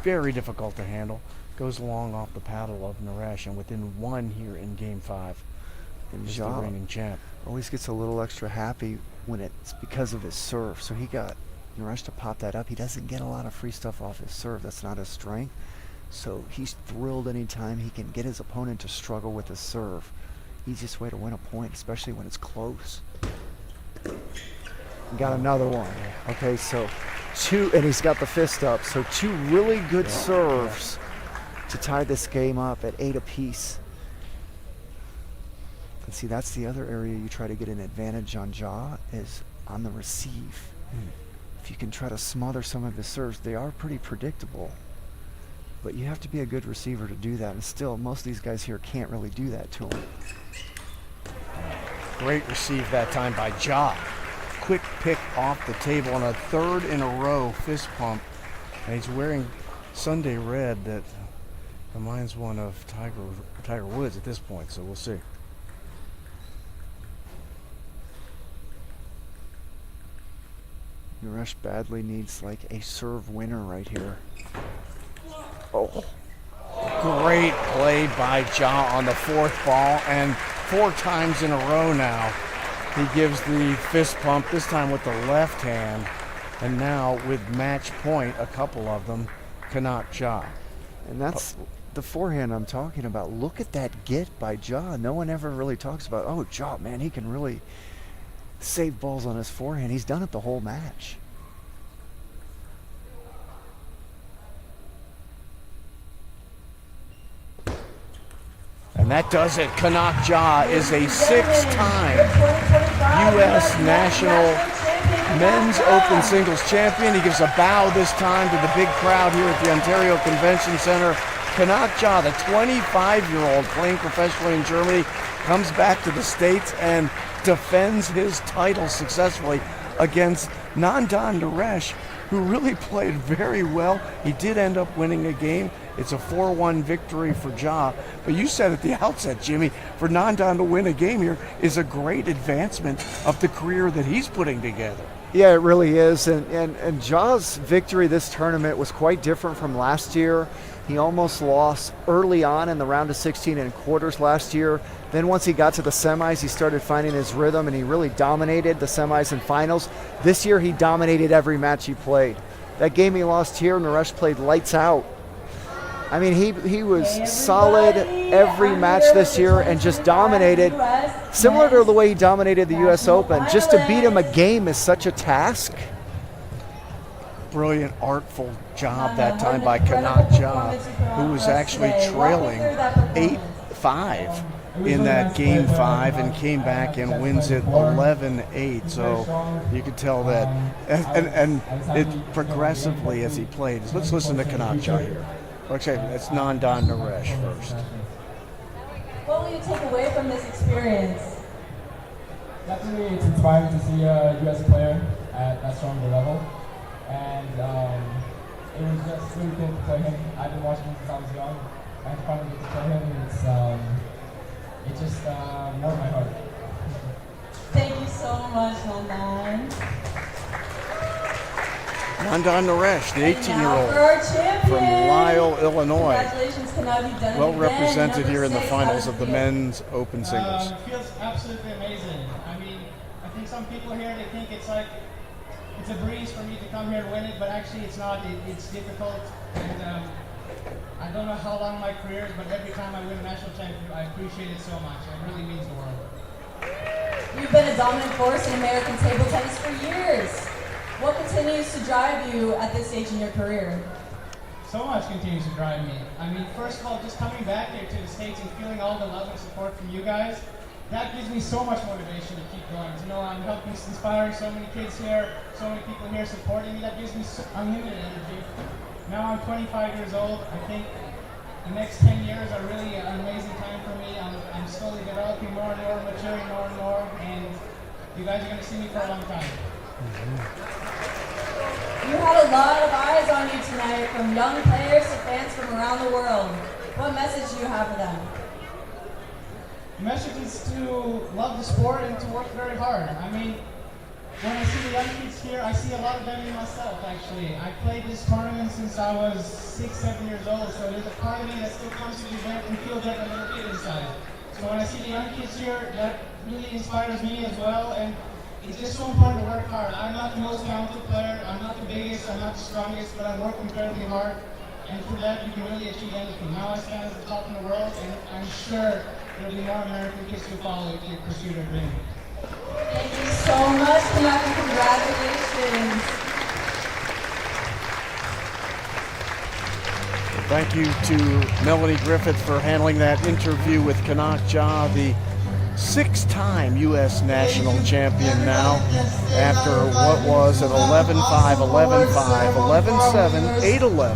Very difficult to handle. Goes long off the paddle of Naresh, and within one here in Game 5. And Is the Ja reigning champ. always gets a little extra happy when it's because of his serve. So he got Naresh to pop that up. He doesn't get a lot of free stuff off his serve. That's not his strength. So he's thrilled anytime he can get his opponent to struggle with his serve. Easiest way to win a point, especially when it's close. Got another one. Okay, so two, and he's got the fist up. So two really good serves to tie this game up at 8 apiece. And see, that's the other area you try to get an advantage on Ja, is on the receive. If you can try to smother some of his serves, they are pretty predictable. But you have to be a good receiver to do that. And still, most of these guys here can't really do that to him. Great receive that time by Ja. Quick pick off the table on a third in a row fist pump. And he's wearing Sunday red that reminds one of Tiger Woods at this point, so we'll see. Naresh badly needs like a serve winner right here. Oh. Great play by Ja on the fourth ball, and 4 times in a row now he gives the fist pump, this time with the left hand, and now with match point, a couple of them, Kanak Ja. And that's the forehand I'm talking about. Look at that get by Ja. No one ever really talks about, oh, Ja, man, he can really save balls on his forehand. He's done it the whole match. And that does it. Kanak Ja is a 6-time U.S. National Men's Open Singles Champion. He gives a bow this time to the big crowd here at the Ontario Convention Center. Kanak Ja, the 25-year-old playing professionally in Germany, comes back to the States and defends his title successfully against Nandan Naresh, who really played very well. He did end up winning a game. It's a 4-1 victory for Ja. But you said at the outset, Jimmy, for Nandan to win a game here is a great advancement of the career that he's putting together. Yeah, it really is. And Ja's victory this tournament was quite different from last year. He almost lost early on in the round of 16 and quarters last year. Then once he got to the semis, he started finding his rhythm, and he really dominated the semis and finals. This year, he dominated every match he played. That game he lost here, Naresh played lights out. I mean, he was solid every match this year and just dominated, similar to the way he dominated the U.S. Open. Just to beat him a game is such a task. Brilliant, artful job that time by Kanak Ja, who was actually trailing 8-5 in that Game 5 and came back and wins it 11-8. So you could tell that, and it progressively as he played. Let's listen to Kanak Ja here. Okay, that's Nandan Naresh first. What will you take away from this experience? Definitely, it's inspiring to see a U.S. player at that stronger level. And it was just really cool to play him. I've been watching him since I was young. And finally get to play him, it just warmed my heart. Thank you so much, Nandan. Nandan Naresh, the 18-year-old For our champion. from Lisle, Illinois. Congratulations, Kanak, you've done it Well again. represented here in the 6 finals out of the field. men's open singles. It feels absolutely amazing. I mean, I think some people here, they think it's like, it's a breeze for me to come here and win it, but actually it's not. It's difficult, and I don't know how long my career is, but every time I win a national championship, I appreciate it so much. It really means the world. You've been a dominant force in American table tennis for years. What continues to drive you at this stage in your career? So much continues to drive me. I mean, first of all, just coming back here to the States and feeling all the love and support from you guys, that gives me so much motivation to keep going. To know I'm helping, inspiring so many kids here, so many people here supporting me, that gives me unlimited energy. Now I'm 25 years old. I think the next 10 years are really an amazing time for me. I'm slowly developing more and more, maturing more and more, and you guys are going to see me for a long time. You had a lot of eyes on you tonight, from young players to fans from around the world. What message do you have for them? The message is to love the sport and to work very hard. I mean, when I see the young kids here, I see a lot of them in myself, actually. I played this tournament since I was 6, 7 years old, so there's a part of me that still comes to the event and feels like a little kid inside. So when I see the young kids here, that really inspires me as well, and it's just so important to work hard. I'm not the most talented player, I'm not the biggest, I'm not the strongest, but I work incredibly hard, and through that you can really achieve anything. Now I stand at the top in the world, and I'm sure there'll be more American kids to follow if you pursue their dream. Thank you so much, Kanak, and congratulations. Thank you to Melanie Griffith for handling that interview with Kanak Ja, the 6-time U.S. national champion now, after what was an 11-5, 11-5, 11-7, 8-11,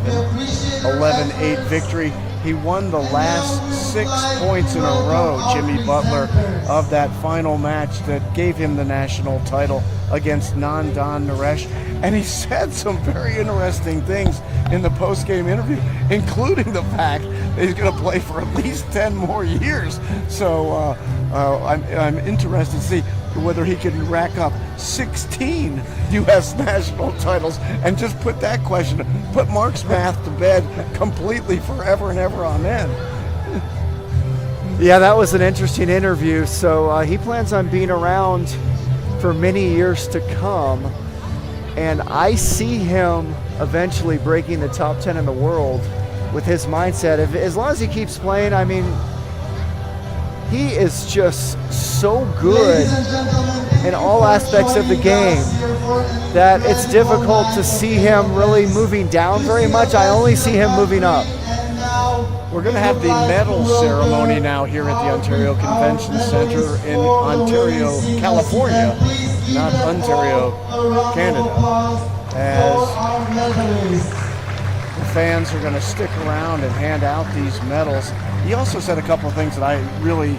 11-8 victory. He won the last 6 points in a row, Jimmy Butler, of that final match that gave him the national title against Nandan Naresh. And he said some very interesting things in the post-game interview, including the fact that he's going to play for at least 10 more years. So I'm interested to see whether he can rack up 16 U.S. national titles and just put that question, put Mark's math to bed completely forever and ever on end. Yeah, that was an interesting interview. So he plans on being around for many years to come. And I see him eventually breaking the top 10 in the world with his mindset. As long as he keeps playing, I mean, he is just so good in all aspects of the game that it's difficult to see him really moving down very much. I only see him moving up. We're going to have the medal ceremony now here at the Ontario Convention Center in Ontario, California, not Ontario, Canada, as the fans are going to stick around and hand out these medals. He also said a couple of things that I really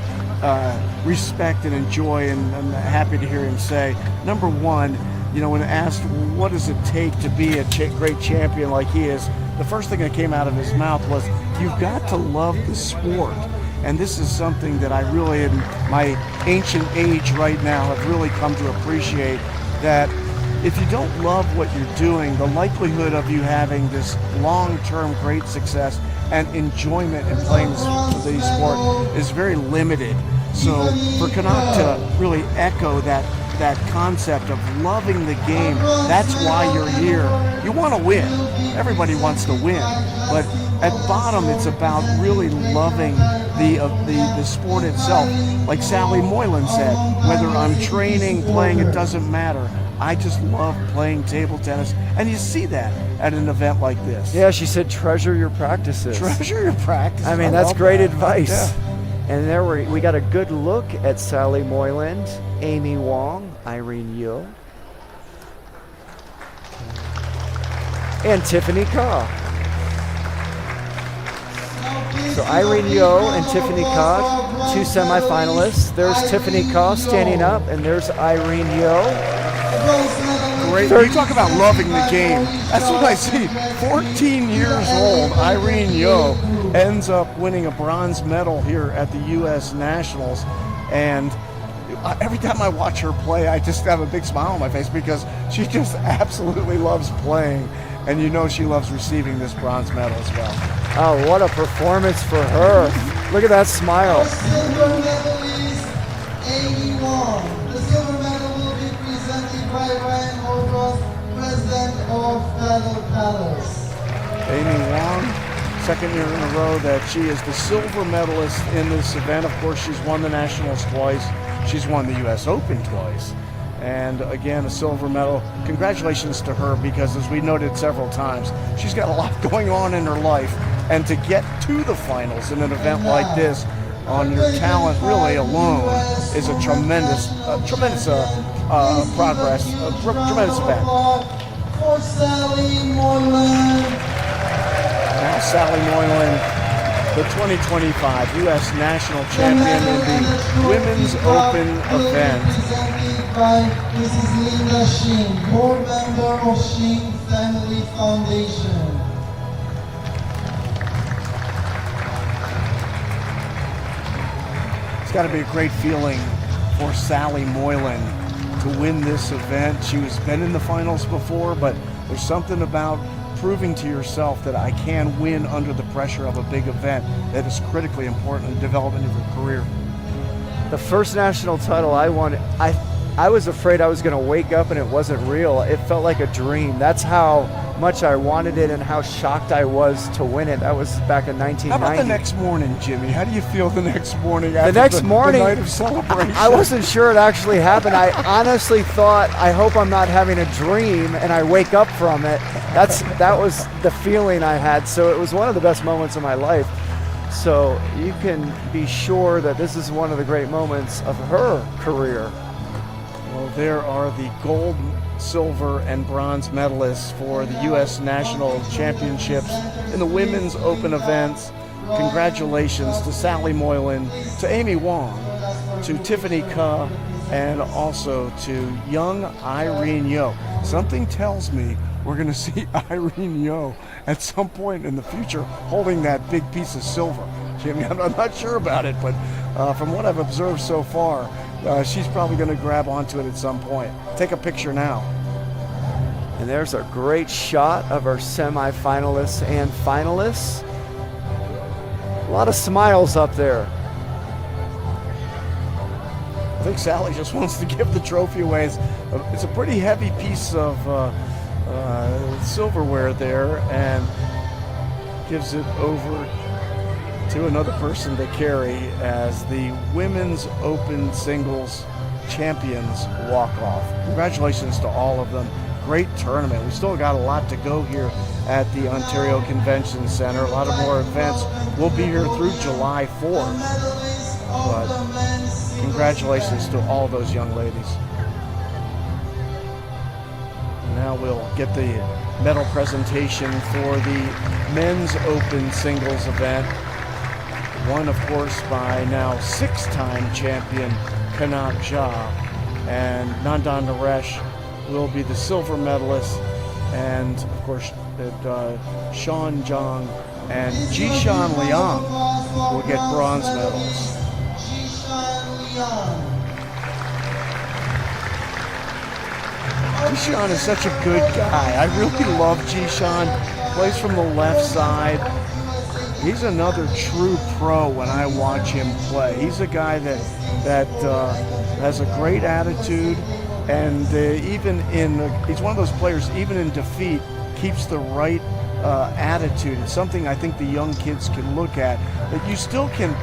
respect and enjoy, and I'm happy to hear him say. Number one, you know, when asked what does it take to be a great champion like he is, the first thing that came out of his mouth was, you've got to love the sport. And this is something that I really, in my ancient age right now, have really come to appreciate, that if you don't love what you're doing, the likelihood of you having this long-term great success and enjoyment in playing the sport is very limited. So for Kanak to really echo that concept of loving the game, that's why you're here. You want to win. Everybody wants to win. But at bottom, it's about really loving the sport itself. Like Sally Moyland said, whether I'm training, playing, it doesn't matter. I just love playing table tennis. And you see that at an event like this. Yeah, she said treasure your practices. Treasure your practices. I mean, that's great advice. Yeah. And there we got a good look at Sally Moyland, Amy Wong, Irene Yo, and Tiffany Ka. So Irene Yo and Tiffany Ka, 2 semifinalists. There's Tiffany Ka standing up, and there's Irene Yo. Great. You talk about loving the game. That's what I see. 14 years old, Irene Yo ends up winning a bronze medal here at the U.S. Nationals. And every time I watch her play, I just have a big smile on my face, because she just absolutely loves playing. And you know she loves receiving this bronze medal as well. Oh, what a performance for her. Look at that smile. The silver medalist, Amy Wong. The silver medal will be presented by Ryan Horvath, President of Fellow Palace. Amy Wong, second year in a row that she is the silver medalist in this event. Of course, she's won the Nationals twice. She's won the U.S. Open twice. And again, a silver medal. Congratulations to her, because as we noted several times, she's got a lot going on in her life. And to get to the finals in an event like this on your talent really alone is a tremendous progress, tremendous event. For Sally Moyland. Now Sally Moyland, the 2025 U.S. National Champion in the Women's Open event. Presented by Mrs. Linda Sheen, board member of Sheen Family Foundation. It's got to be a great feeling for Sally Moyland to win this event. She has been in the finals before, but there's something about proving to yourself that I can win under the pressure of a big event that is critically important in the development of your career. The first national title I won, I was afraid I was going to wake up and it wasn't real. It felt like a dream. That's how much I wanted it and how shocked I was to win it. That was back in 1990. How about the next morning, Jimmy? How do you feel the next morning after next morning, the night of celebration? I wasn't sure it actually happened. I honestly thought, I hope I'm not having a dream and I wake up from it. That was the feeling I had. So it was one of the best moments of my life. So you can be sure that this is one of the great moments of her career. Well, there are the gold, silver, and bronze medalists for the U.S. National Championships in the Women's Open events. Congratulations to Sally Moyland, to Amy Wong, to Tiffany Ka, and also to young Irene Yo. Something tells me we're going to see Irene Yo at some point in the future holding that big piece of silver. Jimmy, I'm not sure about it, but from what I've observed so far, she's probably going to grab onto it at some point. Take a picture now. And there's a great shot of our semifinalists and finalists. A lot of smiles up there. I think Sally just wants to give the trophy away. It's a pretty heavy piece of silverware there, and gives it over to another person to carry as the Women's Open Singles Champions walk off. Congratulations to all of them. Great tournament. We still got a lot to go here at the Ontario Convention Center. A lot of more events. We'll be here through July 4th. But congratulations to all those young ladies. Now we'll get the medal presentation for the Men's Open Singles event. Won, of course, by now 6-time champion Kanak, and Nandan Naresh will be the silver medalist, and of course Sean Zhang and Jishan Liang will get bronze medals. Jishan is such a good guy. I really love Jishan. Plays from the left side. He's another true pro when I watch him play. He's a guy that has a great attitude, and he's one of those players, even in defeat, keeps the right attitude. It's something I think the young kids can look at, that you still can,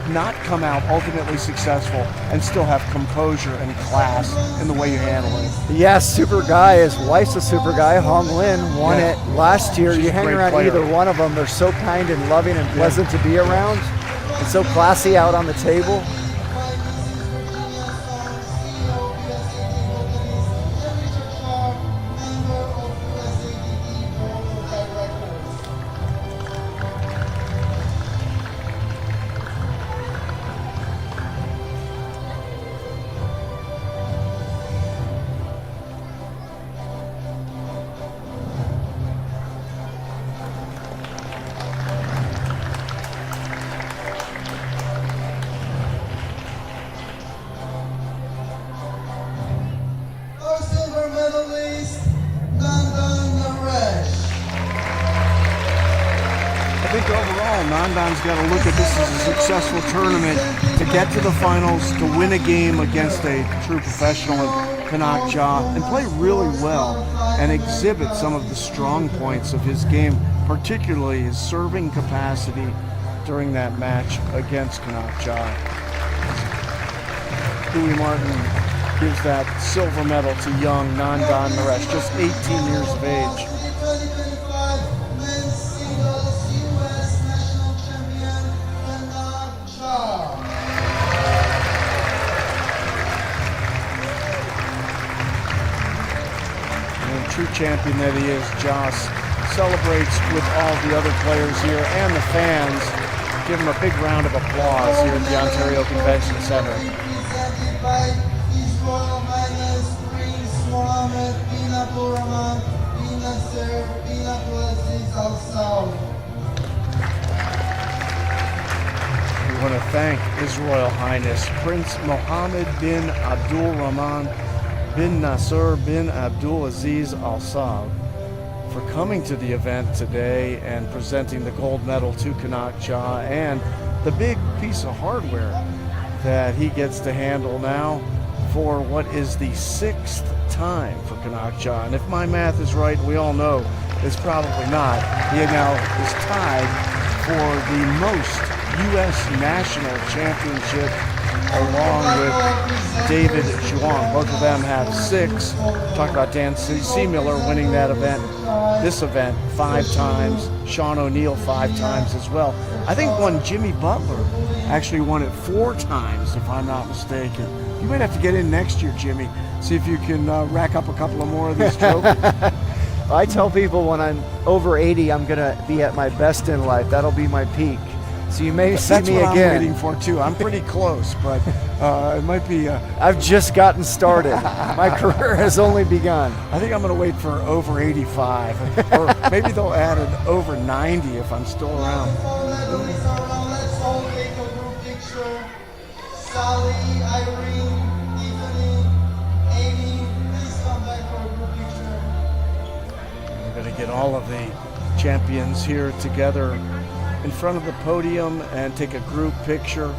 not come out ultimately successful and still have composure and class in the way you handle it. Yes, super guy. His wife's a super guy. Hong Lin won it last year. She's you hang around player. either one of them. They're so kind and loving and pleasant to be around, and so classy out on the table. Our silver medalist, Nandan Naresh. I think overall, Nandan's got to look at this as a successful tournament to get to the finals, to win a game against a true professional in Kanak and play really well and exhibit some of the strong points of his game, particularly his serving capacity during that match against Kanak. Dewey Martin gives that silver medal to young Nandan Naresh, just 18 years of age. 2025 men's singles US national champion Kanak. true champion that he is, Joss celebrates with all the other players here and the fans. Give him a big round of applause here at the Ontario Convention Center. Presented by His Royal Highness Prince Mohammed bin Abdulrahman bin Nasser bin Abdulaziz Al Saud. We want to thank His Royal Highness Prince Mohammed bin Abdulrahman bin Nasser bin Abdulaziz Al Saud for coming to the event today and presenting the gold medal to Kanak Cha and the big piece of hardware that he gets to handle now for what is the 6th time for Kanak Cha. And if my math is right, we all know it's probably not. He now is tied for the most U.S. National Championship along with David Zhuang. Both of them have 6. Talk about Dan Seemiller winning that event, this event 5 times. Sean O'Neill 5 times as well. I think one Jimmy Butler actually won it 4 times, if I'm not mistaken. You might have to get in next year, Jimmy. See if you can rack up a couple of more of these trophies. I tell people when I'm over 80, I'm going to be at my best in life. That'll be my peak. So you may see That's me what again. I'm waiting for too. I'm pretty close, but it might be. I've just gotten started. My career has only begun. I think I'm going to wait for over 85, or maybe they'll add an over 90 if I'm still around. Let's all take a group picture. Sally, Irene, Tiffany, Amy, please come back for a group picture. We're going to get all of the champions here together in front of the podium and take a group picture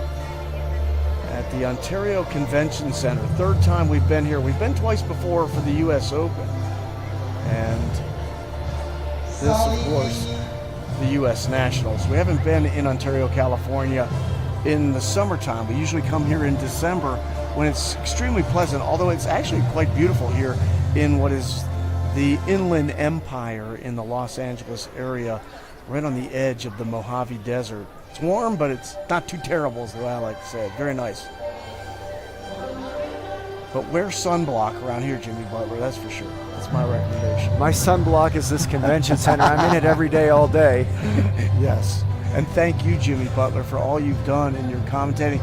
at the Ontario Convention Center. 3rd time we've been here. We've been twice before for the US Open. And this, of course, the US Nationals. We haven't been in Ontario, California in the summertime. We usually come here in December when it's extremely pleasant, although it's actually quite beautiful here in what is the Inland Empire in the Los Angeles area, right on the edge of the Mojave Desert. It's warm, but it's not too terrible, is the way I like to say it. Very nice. But wear sunblock around here, Jimmy Butler, that's for sure. That's my recommendation. My sunblock is this convention center. I'm in it every day, all day. Yes. And thank you, Jimmy Butler, for all you've done in your commentating.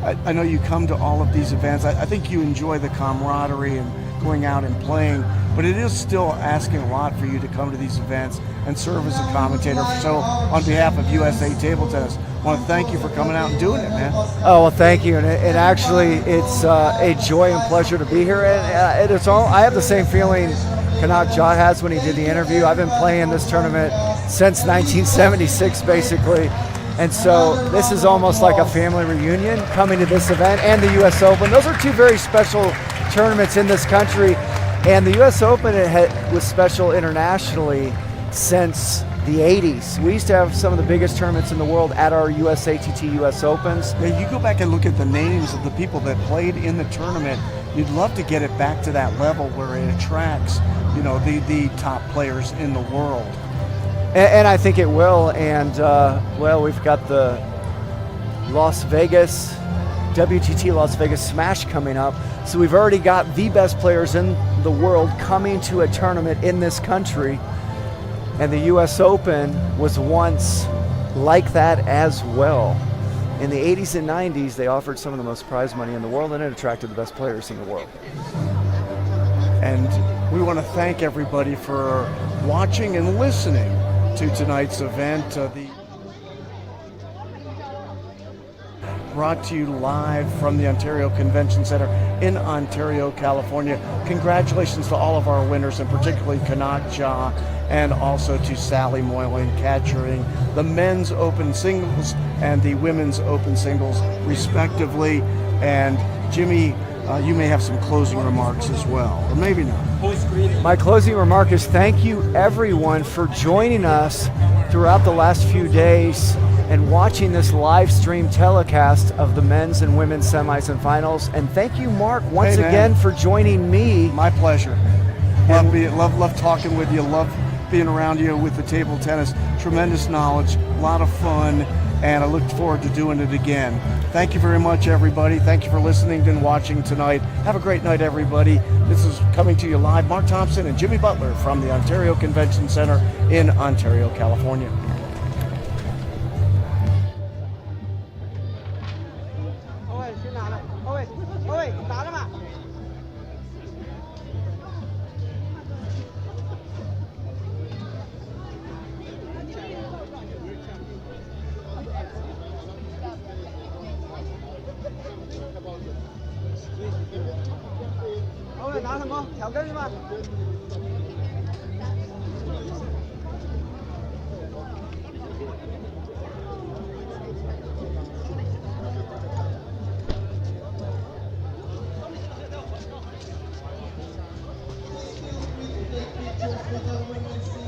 I know you come to all of these events. I think you enjoy the camaraderie and going out and playing, but it is still asking a lot for you to come to these events and serve as a commentator. So on behalf of USA Table Tennis, I want to thank you for coming out and doing it, man. Oh, well, thank you. And actually, it's a joy and pleasure to be here. And it's all, I have the same feeling Kanak Cha has when he did the interview. I've been playing this tournament since 1976, basically. And so this is almost like a family reunion coming to this event and the US Open. Those are 2 very special tournaments in this country. And the US Open was special internationally since the 80s. We used to have some of the biggest tournaments in the world at our USATT US Opens. Yeah, you go back and look at the names of the people that played in the tournament. You'd love to get it back to that level where it attracts, you know, the top players in the world. And I think it will. And well, we've got the Las Vegas, WTT Las Vegas Smash coming up. So we've already got the best players in the world coming to a tournament in this country. And the US Open was once like that as well. In the 80s and 90s, they offered some of the most prize money in the world, and it attracted the best players in the world. And we want to thank everybody for watching and listening to tonight's event. Brought to you live from the Ontario Convention Center in Ontario, California. Congratulations to all of our winners, and particularly Kanak Cha, and also to Sally Moyland capturing the men's open singles and the women's open singles respectively. And Jimmy, you may have some closing remarks as well, or maybe not. My closing remark is thank you everyone for joining us throughout the last few days and watching this live stream telecast of the men's and women's semis and finals. And thank you, Mark, once again for joining me. My pleasure. Love talking with you. Love being around you with the table tennis. Tremendous knowledge, a lot of fun, and I look forward to doing it again. Thank you very much, everybody. Thank you for listening and watching tonight. Have a great night, everybody. This is coming to you live, Mark Thompson and Jimmy Butler from the Ontario Convention Center in Ontario, California. Take pictures with the women's team.